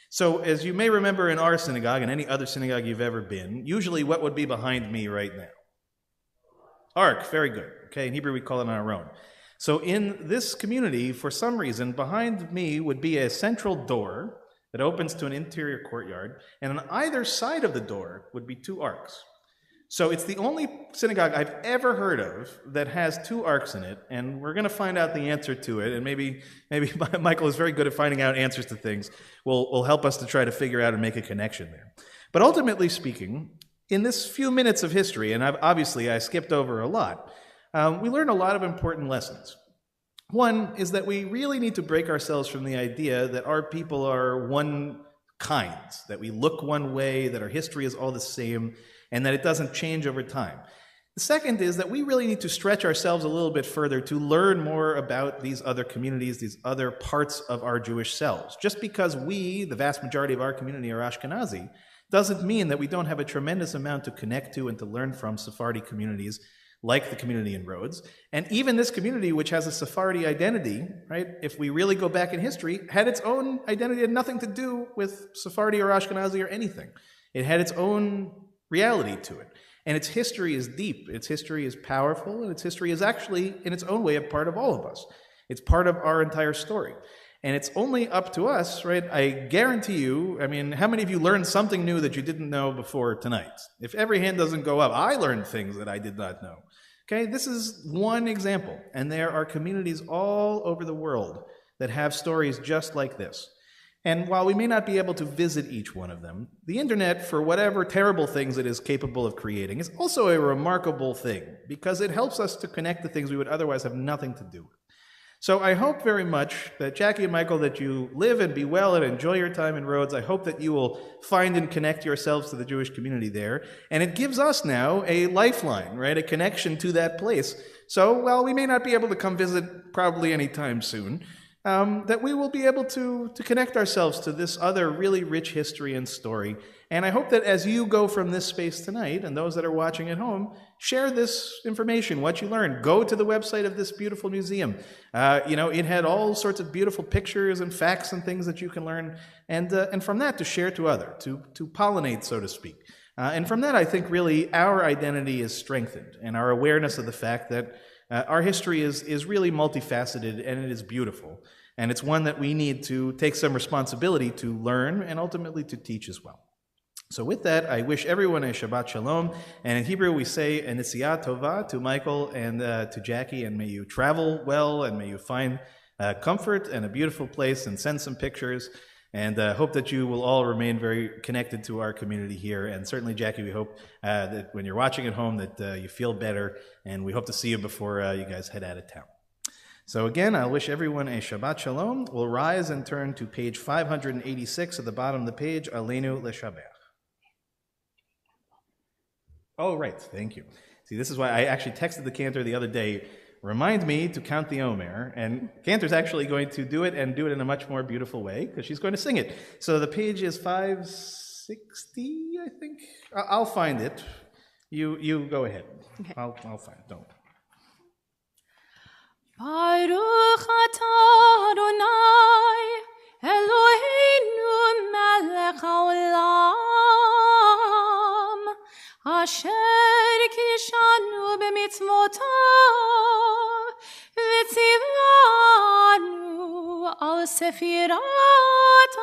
So as you may remember in our synagogue and any other synagogue you've ever been, usually what would be behind me right now? Ark, very good. Okay, in Hebrew we call it an aron. So in this community, for some reason, behind me would be a central door that opens to an interior courtyard, and on either side of the door would be two arks. So it's the only synagogue I've ever heard of that has two arks in it, and we're going to find out the answer to it, and maybe Michael is very good at finding out answers to things. Will help us to try to figure out and make a connection there. But ultimately speaking, in this few minutes of history, and I skipped over a lot, we learn a lot of important lessons. One is that we really need to break ourselves from the idea that our people are one kind, that we look one way, that our history is all the same, and that it doesn't change over time. The second is that we really need to stretch ourselves a little bit further to learn more about these other communities, these other parts of our Jewish selves. Just because we, the vast majority of our community, are Ashkenazi, doesn't mean that we don't have a tremendous amount to connect to and to learn from Sephardi communities like the community in Rhodes. And even this community, which has a Sephardi identity, right, if we really go back in history, had its own identity, had nothing to do with Sephardi or Ashkenazi or anything. It had its own reality to it. And its history is deep, its history is powerful, and its history is actually, in its own way, a part of all of us. It's part of our entire story. And it's only up to us, right? I guarantee you, I mean, how many of you learned something new that you didn't know before tonight? If every hand doesn't go up, I learned things that I did not know. Okay, this is one example. And there are communities all over the world that have stories just like this. And while we may not be able to visit each one of them, the internet, for whatever terrible things it is capable of creating, is also a remarkable thing because it helps us to connect to things we would otherwise have nothing to do with. So I hope very much that Jackie and Michael, that you live and be well and enjoy your time in Rhodes. I hope that you will find and connect yourselves to the Jewish community there. And it gives us now a lifeline, right? A connection to that place. So while we may not be able to come visit probably anytime soon, that we will be able to connect ourselves to this other really rich history and story. And I hope that as you go from this space tonight, and those that are watching at home, share this information, what you learned. Go to the website of this beautiful museum. It had all sorts of beautiful pictures and facts and things that you can learn, and from that to share to others, to pollinate, so to speak. And from that, I think really our identity is strengthened, and our awareness of the fact that our history is really multifaceted, and it is beautiful. And it's one that we need to take some responsibility to learn and ultimately to teach as well. So with that, I wish everyone a Shabbat Shalom. And in Hebrew, we say a Nesiat Tova to Michael and to Jackie. And may you travel well, and may you find comfort and a beautiful place, and send some pictures. And hope that you will all remain very connected to our community here. And certainly, Jackie, we hope that when you're watching at home that you feel better. And we hope to see you before you guys head out of town. So again, I wish everyone a Shabbat Shalom. We'll rise and turn to page 586 at the bottom of the page, Aleinu Leshabech. Oh, right, thank you. See, this is why I actually texted the cantor the other day, remind me to count the Omer, and Cantor's actually going to do it and do it in a much more beautiful way, because she's going to sing it. So the page is 560, I think. I'll find it. You go ahead. Okay. I'll find it. Don't. Baruch atah Adonai Eloheinu melech haolam asher kishanu b'mitzvotav v'tzivanu al sefirat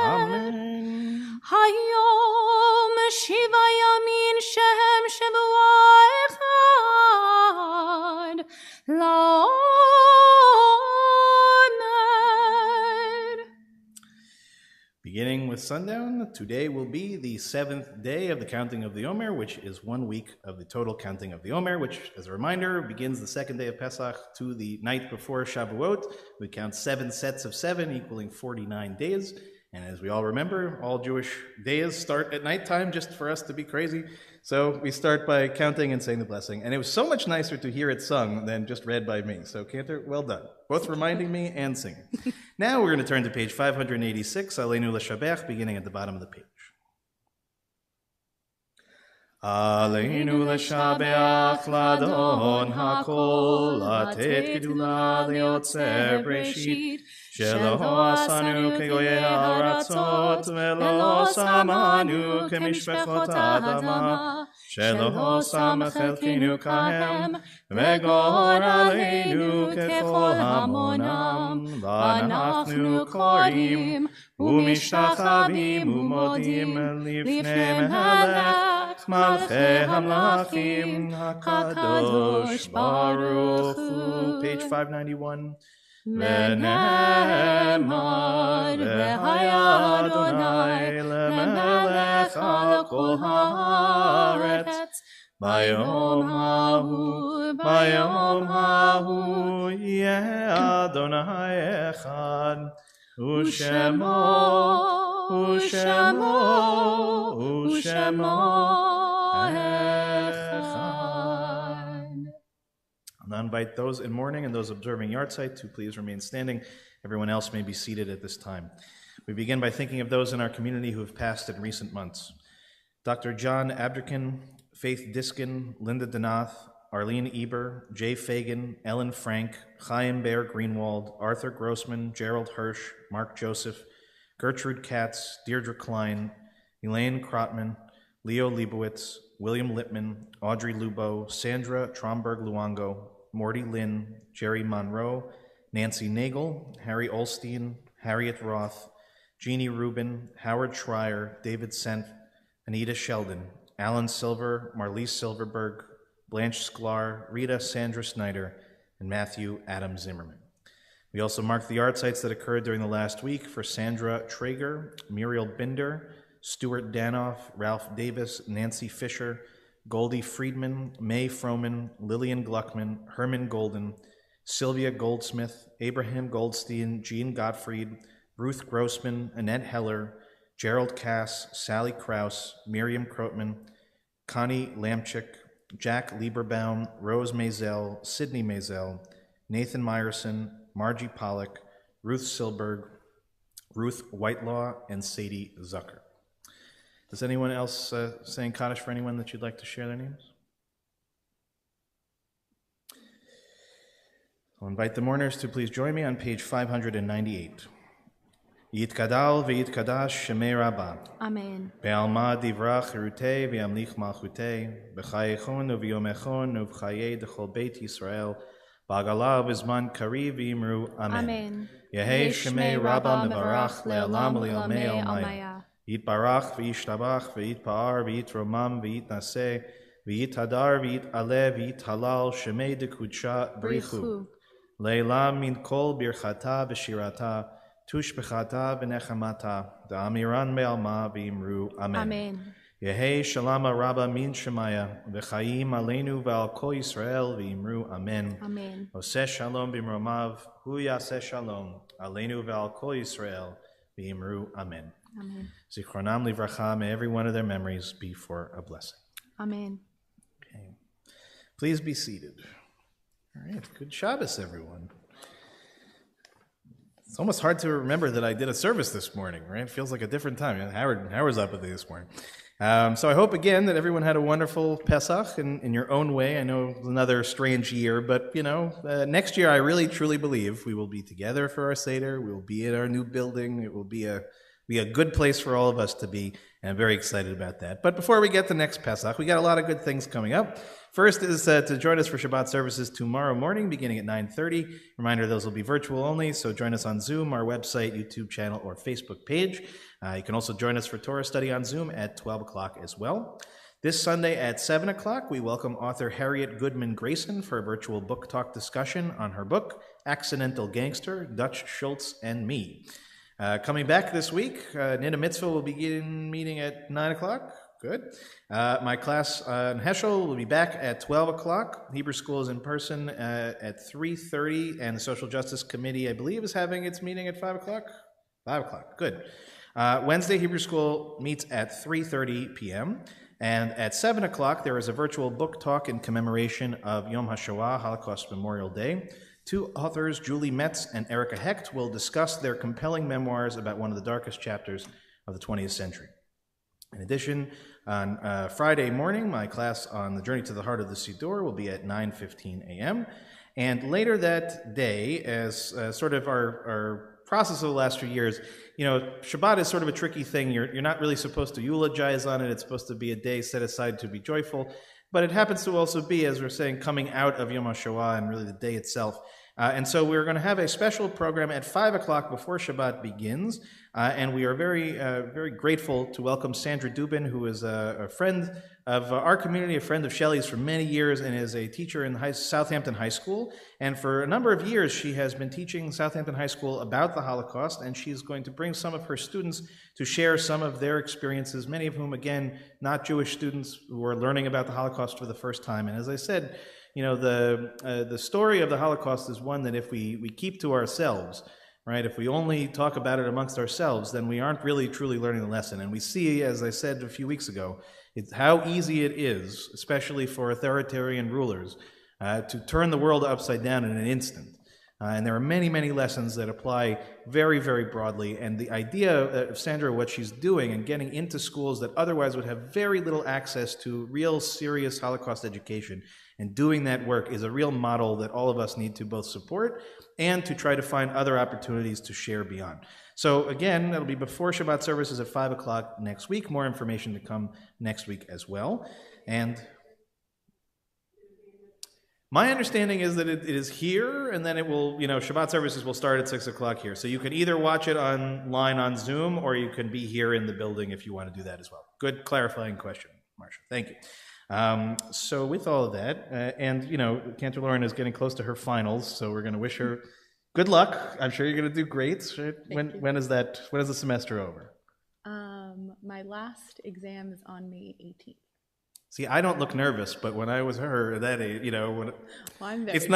Amen. Hayom shiva yamin shehem shavua echad la'omer. Beginning with sundown, today will be the 7th day of the counting of the Omer, which is 1 week of the total counting of the Omer, which, as a reminder, begins the 2nd day of Pesach to the night before Shavuot. We count 7 sets of 7, equaling 49 days. And as we all remember, all Jewish days start at nighttime just for us to be crazy. So we start by counting and saying the blessing. And it was so much nicer to hear it sung than just read by me. So Cantor, well done. Both reminding me and singing. Now we're going to turn to page 586, Aleinu L'Shabech, beginning at the bottom of the page. Aleinu L'Shabech Ladon HaKol, Latet Gedula Leotzer Breshit, Shelo asanu kegoyei haratzot, velo samanu kemishpechot adama, Shelo sama chelkenu kahem, vegor aleinu kechol hamonam, v'anachnu korim, umishtachavim umodim lifnei melech, malchei hamlachim, HaKadosh Baruch Hu. Page 591. ונאמר והיה אדוני למלך על כל הארץ ביום ההוא יהיה אדוני אחד ושמו אחד. I'll invite those in mourning and those observing yahrzeit to please remain standing. Everyone else may be seated at this time. We begin by thinking of those in our community who have passed in recent months. Dr. John Abderkin, Faith Diskin, Linda Denath, Arlene Eber, Jay Fagan, Ellen Frank, Chaim Bear Greenwald, Arthur Grossman, Gerald Hirsch, Mark Joseph, Gertrude Katz, Deirdre Klein, Elaine Krotman, Leo Leibowitz, William Lippman, Audrey Lubo, Sandra Tromberg-Luongo, Morty Lynn, Jerry Monroe, Nancy Nagel, Harry Olstein, Harriet Roth, Jeannie Rubin, Howard Schreier, David Sent, Anita Sheldon, Alan Silver, Marlise Silverberg, Blanche Sklar, Rita Sandra Snyder, and Matthew Adam Zimmerman. We also mark the yahrzeit that occurred during the last week for Sandra Traeger, Muriel Binder, Stuart Danoff, Ralph Davis, Nancy Fisher, Goldie Friedman, May Froman, Lillian Gluckman, Herman Golden, Sylvia Goldsmith, Abraham Goldstein, Jean Gottfried, Ruth Grossman, Annette Heller, Gerald Cass, Sally Kraus, Miriam Krotman, Connie Lamchick, Jack Lieberbaum, Rose Mazel, Sydney Mazel, Nathan Meyerson, Margie Pollock, Ruth Silberg, Ruth Whitelaw, and Sadie Zucker. Does anyone else saying Kaddish for anyone that you'd like to share their names? I'll invite the mourners to please join me on page 598. Yitkadal v'yitkadash shemei Rabbah. Amen. Be'alma divrach cherutei v'yamlich malchutei. B'chayechon u'v'yomechon u'v'chayei d'chol beit Yisrael. B'agala v'zman kariv v'yimru. Amen. Amen. Yehei shemei Rabbah mevarach le'olam le'omei almaya. Yitbarach v'yishtabach v'yitpa'ar v'yitromam v'yitnaseh v'yithadar v'yit'aleh v'yithalal shemei dekudsha b'richu le'elam min kol birchata v'shirata tushbechata v'nechamata da'amiran me'alma v'imru amen. Amen. Yehei shalama rabba min shemaya v'chayim aleinu v'al kol Yisrael v'imru amen. Amen. Oseh shalom b'mromav hu yaseh shalom aleinu v'al kol Yisrael v'imru amen. Amen. Zichronam livracha, may every one of their memories be for a blessing. Amen. Okay. Please be seated. All right, good Shabbos, everyone. It's almost hard to remember that I did a service this morning, right? It feels like a different time. Howard's up with me this morning. So I hope, again, that everyone had a wonderful Pesach in your own way. I know it's another strange year, but, next year I really, truly believe we will be together for our Seder. We will be in our new building. It will be a good place for all of us to be, and I'm very excited about that. But before we get to next Pesach, we got a lot of good things coming up. First is to join us for Shabbat services tomorrow morning, beginning at 9:30. Reminder, those will be virtual only, so join us on Zoom, our website, YouTube channel, or Facebook page. You can also join us for Torah study on Zoom at 12 o'clock as well. This Sunday at 7 o'clock, we welcome author Harriet Goodman Grayson for a virtual book talk discussion on her book, Accidental Gangster, Dutch Schultz and Me. Coming back this week, Nida Mitzvah will begin meeting at 9 o'clock. Good. My class in Heschel will be back at 12 o'clock. Hebrew School is in person at 3:30, and the Social Justice Committee, I believe, is having its meeting at 5 o'clock. 5 o'clock. Good. Wednesday Hebrew School meets at 3:30 p.m. And at 7 o'clock, there is a virtual book talk in commemoration of Yom HaShoah, Holocaust Memorial Day. Two authors, Julie Metz and Erica Hecht, will discuss their compelling memoirs about one of the darkest chapters of the 20th century. In addition, on Friday morning, my class on the Journey to the Heart of the Siddur will be at 9:15 a.m. And later that day, as sort of our process of the last few years, Shabbat is sort of a tricky thing. You're not really supposed to eulogize on it. It's supposed to be a day set aside to be joyful. But it happens to also be, as we're saying, coming out of Yom HaShoah and really the day itself. And so we're going to have a special program at 5 o'clock before Shabbat begins. And we are very, very grateful to welcome Sandra Dubin, who is a friend of our community, a friend of Shelley's for many years, and is a teacher in Southampton High School. And for a number of years, she has been teaching Southampton High School about the Holocaust, and she's going to bring some of her students to share some of their experiences, many of whom, again, not Jewish students who are learning about the Holocaust for the first time. And as I said, the story of the Holocaust is one that if we keep to ourselves, right, if we only talk about it amongst ourselves, then we aren't really truly learning the lesson. And we see, as I said a few weeks ago, how easy it is, especially for authoritarian rulers, to turn the world upside down in an instant. And there are many, many lessons that apply very, very broadly. And the idea of Sandra, what she's doing and getting into schools that otherwise would have very little access to real serious Holocaust education, and doing that work is a real model that all of us need to both support and to try to find other opportunities to share beyond. So again, that'll be before Shabbat services at 5 o'clock next week. More information to come next week as well. And my understanding is that it is here, and then it will, Shabbat services will start at 6 o'clock here. So you can either watch it online on Zoom, or you can be here in the building if you want to do that as well. Good clarifying question, Marcia. Thank you. So with all of that, and Cantor Lauren is getting close to her finals, so we're going to wish her good luck. I'm sure you're going to do great. When is the semester over? My last exam is on May 18th. See, I don't look nervous, but when I was her, that age, I'm very it's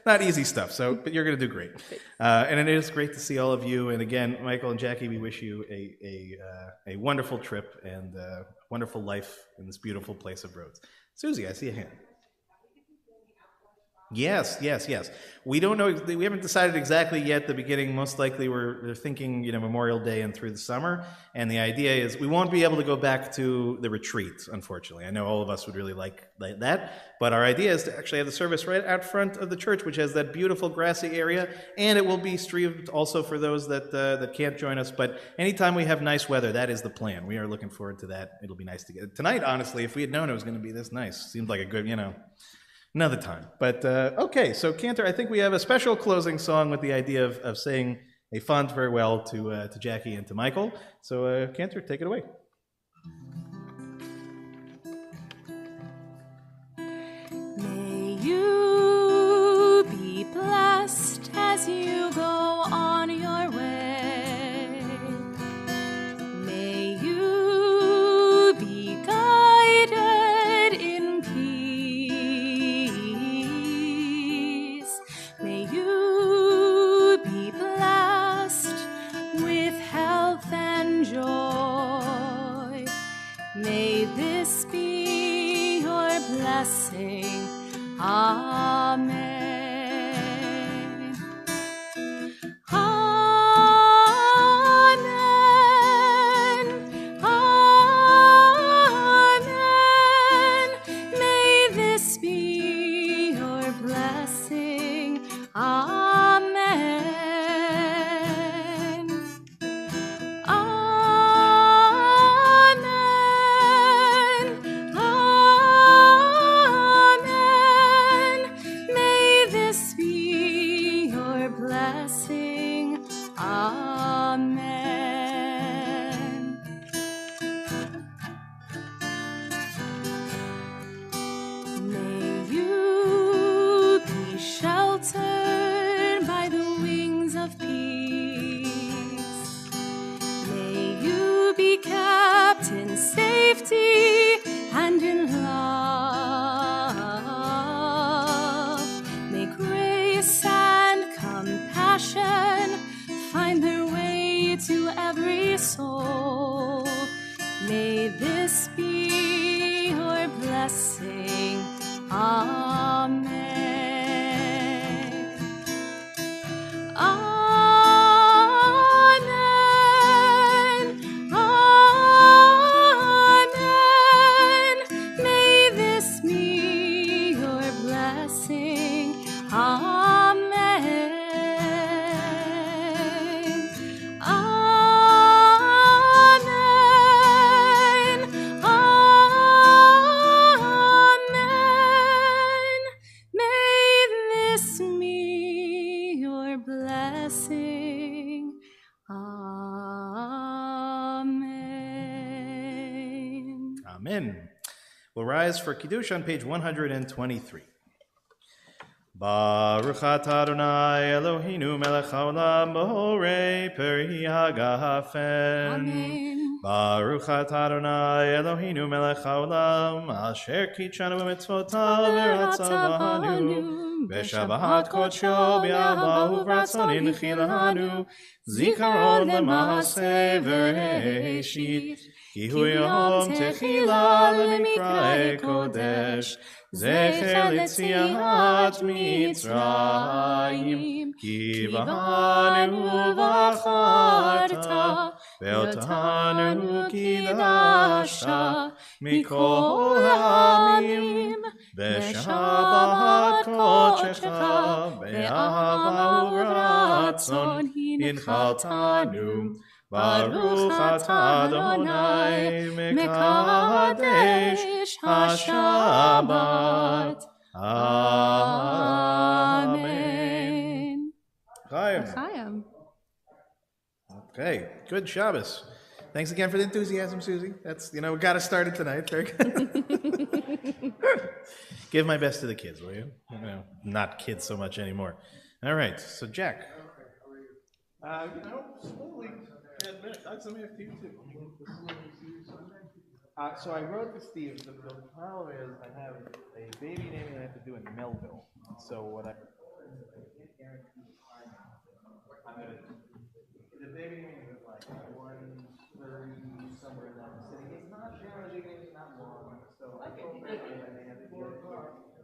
not easy stuff. So, but you're going to do great, and it is great to see all of you. And again, Michael and Jackie, we wish you a wonderful trip and a wonderful life in this beautiful place of Rhodes. Susie, I see a hand. Yes. We don't know. We haven't decided exactly yet. The beginning, most likely, we're thinking, Memorial Day and through the summer. And the idea is we won't be able to go back to the retreat, unfortunately. I know all of us would really like that. But our idea is to actually have the service right out front of the church, which has that beautiful grassy area. And it will be streamed also for those that can't join us. But anytime we have nice weather, that is the plan. We are looking forward to that. It'll be nice to get tonight. Honestly, if we had known it was going to be this nice, seemed like a good, another time. But okay, so Cantor, I think we have a special closing song with the idea of saying a fond farewell to Jackie and to Michael. So Cantor, take it away. May you be blessed as you go on your way. May you be guided in peace. May you be blessed with health and joy. May this be your blessing. Amen. Amen. Amen. May this be your blessing. Amen. Amen. Amen. May this be your blessing. Amen. May you be Amen. Amen. Amen. May this be your blessing. Amen. Amen. We'll rise for Kiddush on page 123. Baruch atah Adonai Eloheinu melech haolam b'horei peri hagafen. Amen. Baruch atah Adonai Eloheinu melech haolam asher kitshanu b'mitzvotav v'ratzavanu v'shabat kodsho b'ahav u'vratzon inchilanu zikaron l'maaseh v'reishit ki hu yom techila l'mikra'e kodesh Zecher Litziat Mitzrayim Ki b'hanu v'acharta Ve'otanu kidashta Mikol ha'amim Ve'shabat kodshecha Ve'ahava u'ratzon Hinchaltanu Baruch atah Adonai Mekadesh HaShabbat. Amen. Chaim. Chaim. Okay, good Shabbos. Thanks again for the enthusiasm, Susie. That's, we got to start it tonight. Very good. Give my best to the kids, will you? Not kids so much anymore. All right, so Jack. Slowly. Something to you too. So I wrote to Steve. The problem is I have a baby naming I have to do in Melville. So what I'm gonna the baby naming is like 1:30 somewhere in that city. It's not challenging. It's not long. So I told him I may have to do it.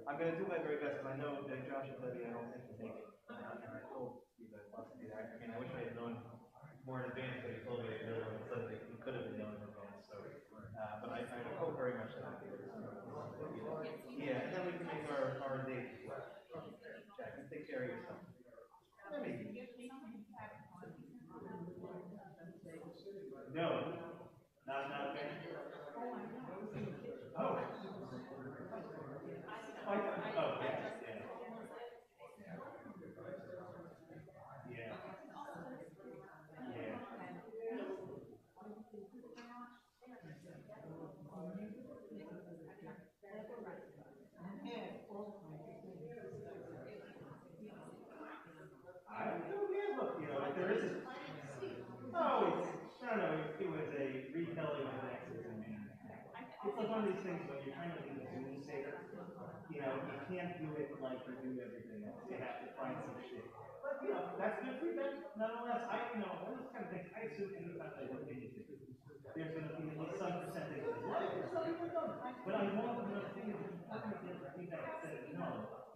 I'm gonna do my very best. I know that Josh and Libby I don't think can make it. And I told Steve I'd love to do that. I mean, I wish I had known more in advance, but he told me that he could have been known in advance. So, but I hope very much that I'll be able to. Yeah, and then we can make our date. Jack, you take care of yourself. No, not okay. Oh. Oh, yeah. There is I don't know, it was a retelling of an exorcism. It's like one of these things when you're trying to do the doomsayer, you can't do it like you do everything else. You have to find some shit. But, that's good feedback. Nonetheless, all those kind of things, I assume anytime I look into it, there's going to be at least some percentage of but I want them to think it's important to get feedback instead of no,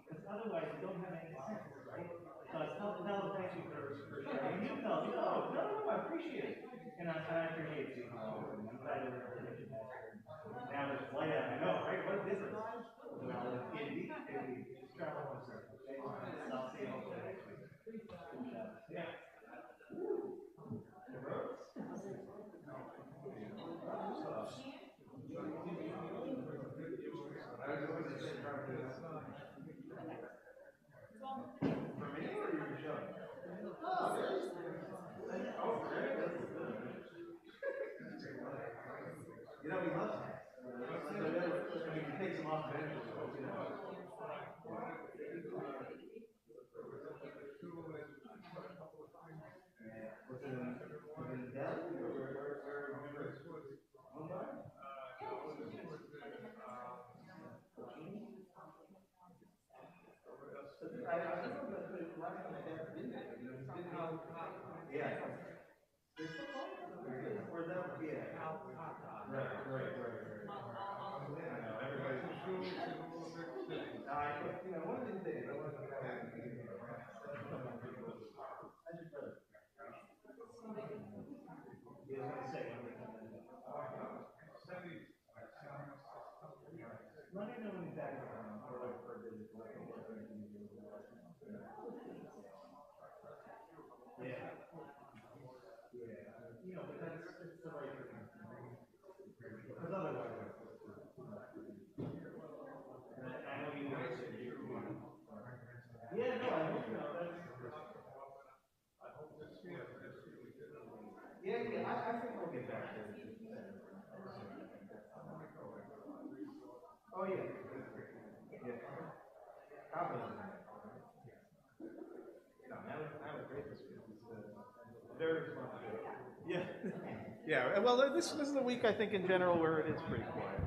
because otherwise you don't have any sense, right? So I tell thank you for sharing. You tell me, no, I appreciate it. And I appreciate you. I'm glad that we're able to do that. Now there's light out, I know, right? What a difference. Well, indeed, just travel one circle, okay? I'll see you hopefully next week. Yeah. The roads? For me or your show? Oh, really? Oh, great. He loves it. I mean, he takes him off eventually. Was it in Delhi or where? I don't know, but the last time I ever did that, yeah. Where's that? Yeah. Right. I know, everybody's one of these days, I want to let me know when he's back or like for a visit. Yeah. Yeah. Well, this is a week I think in general where it is pretty quiet.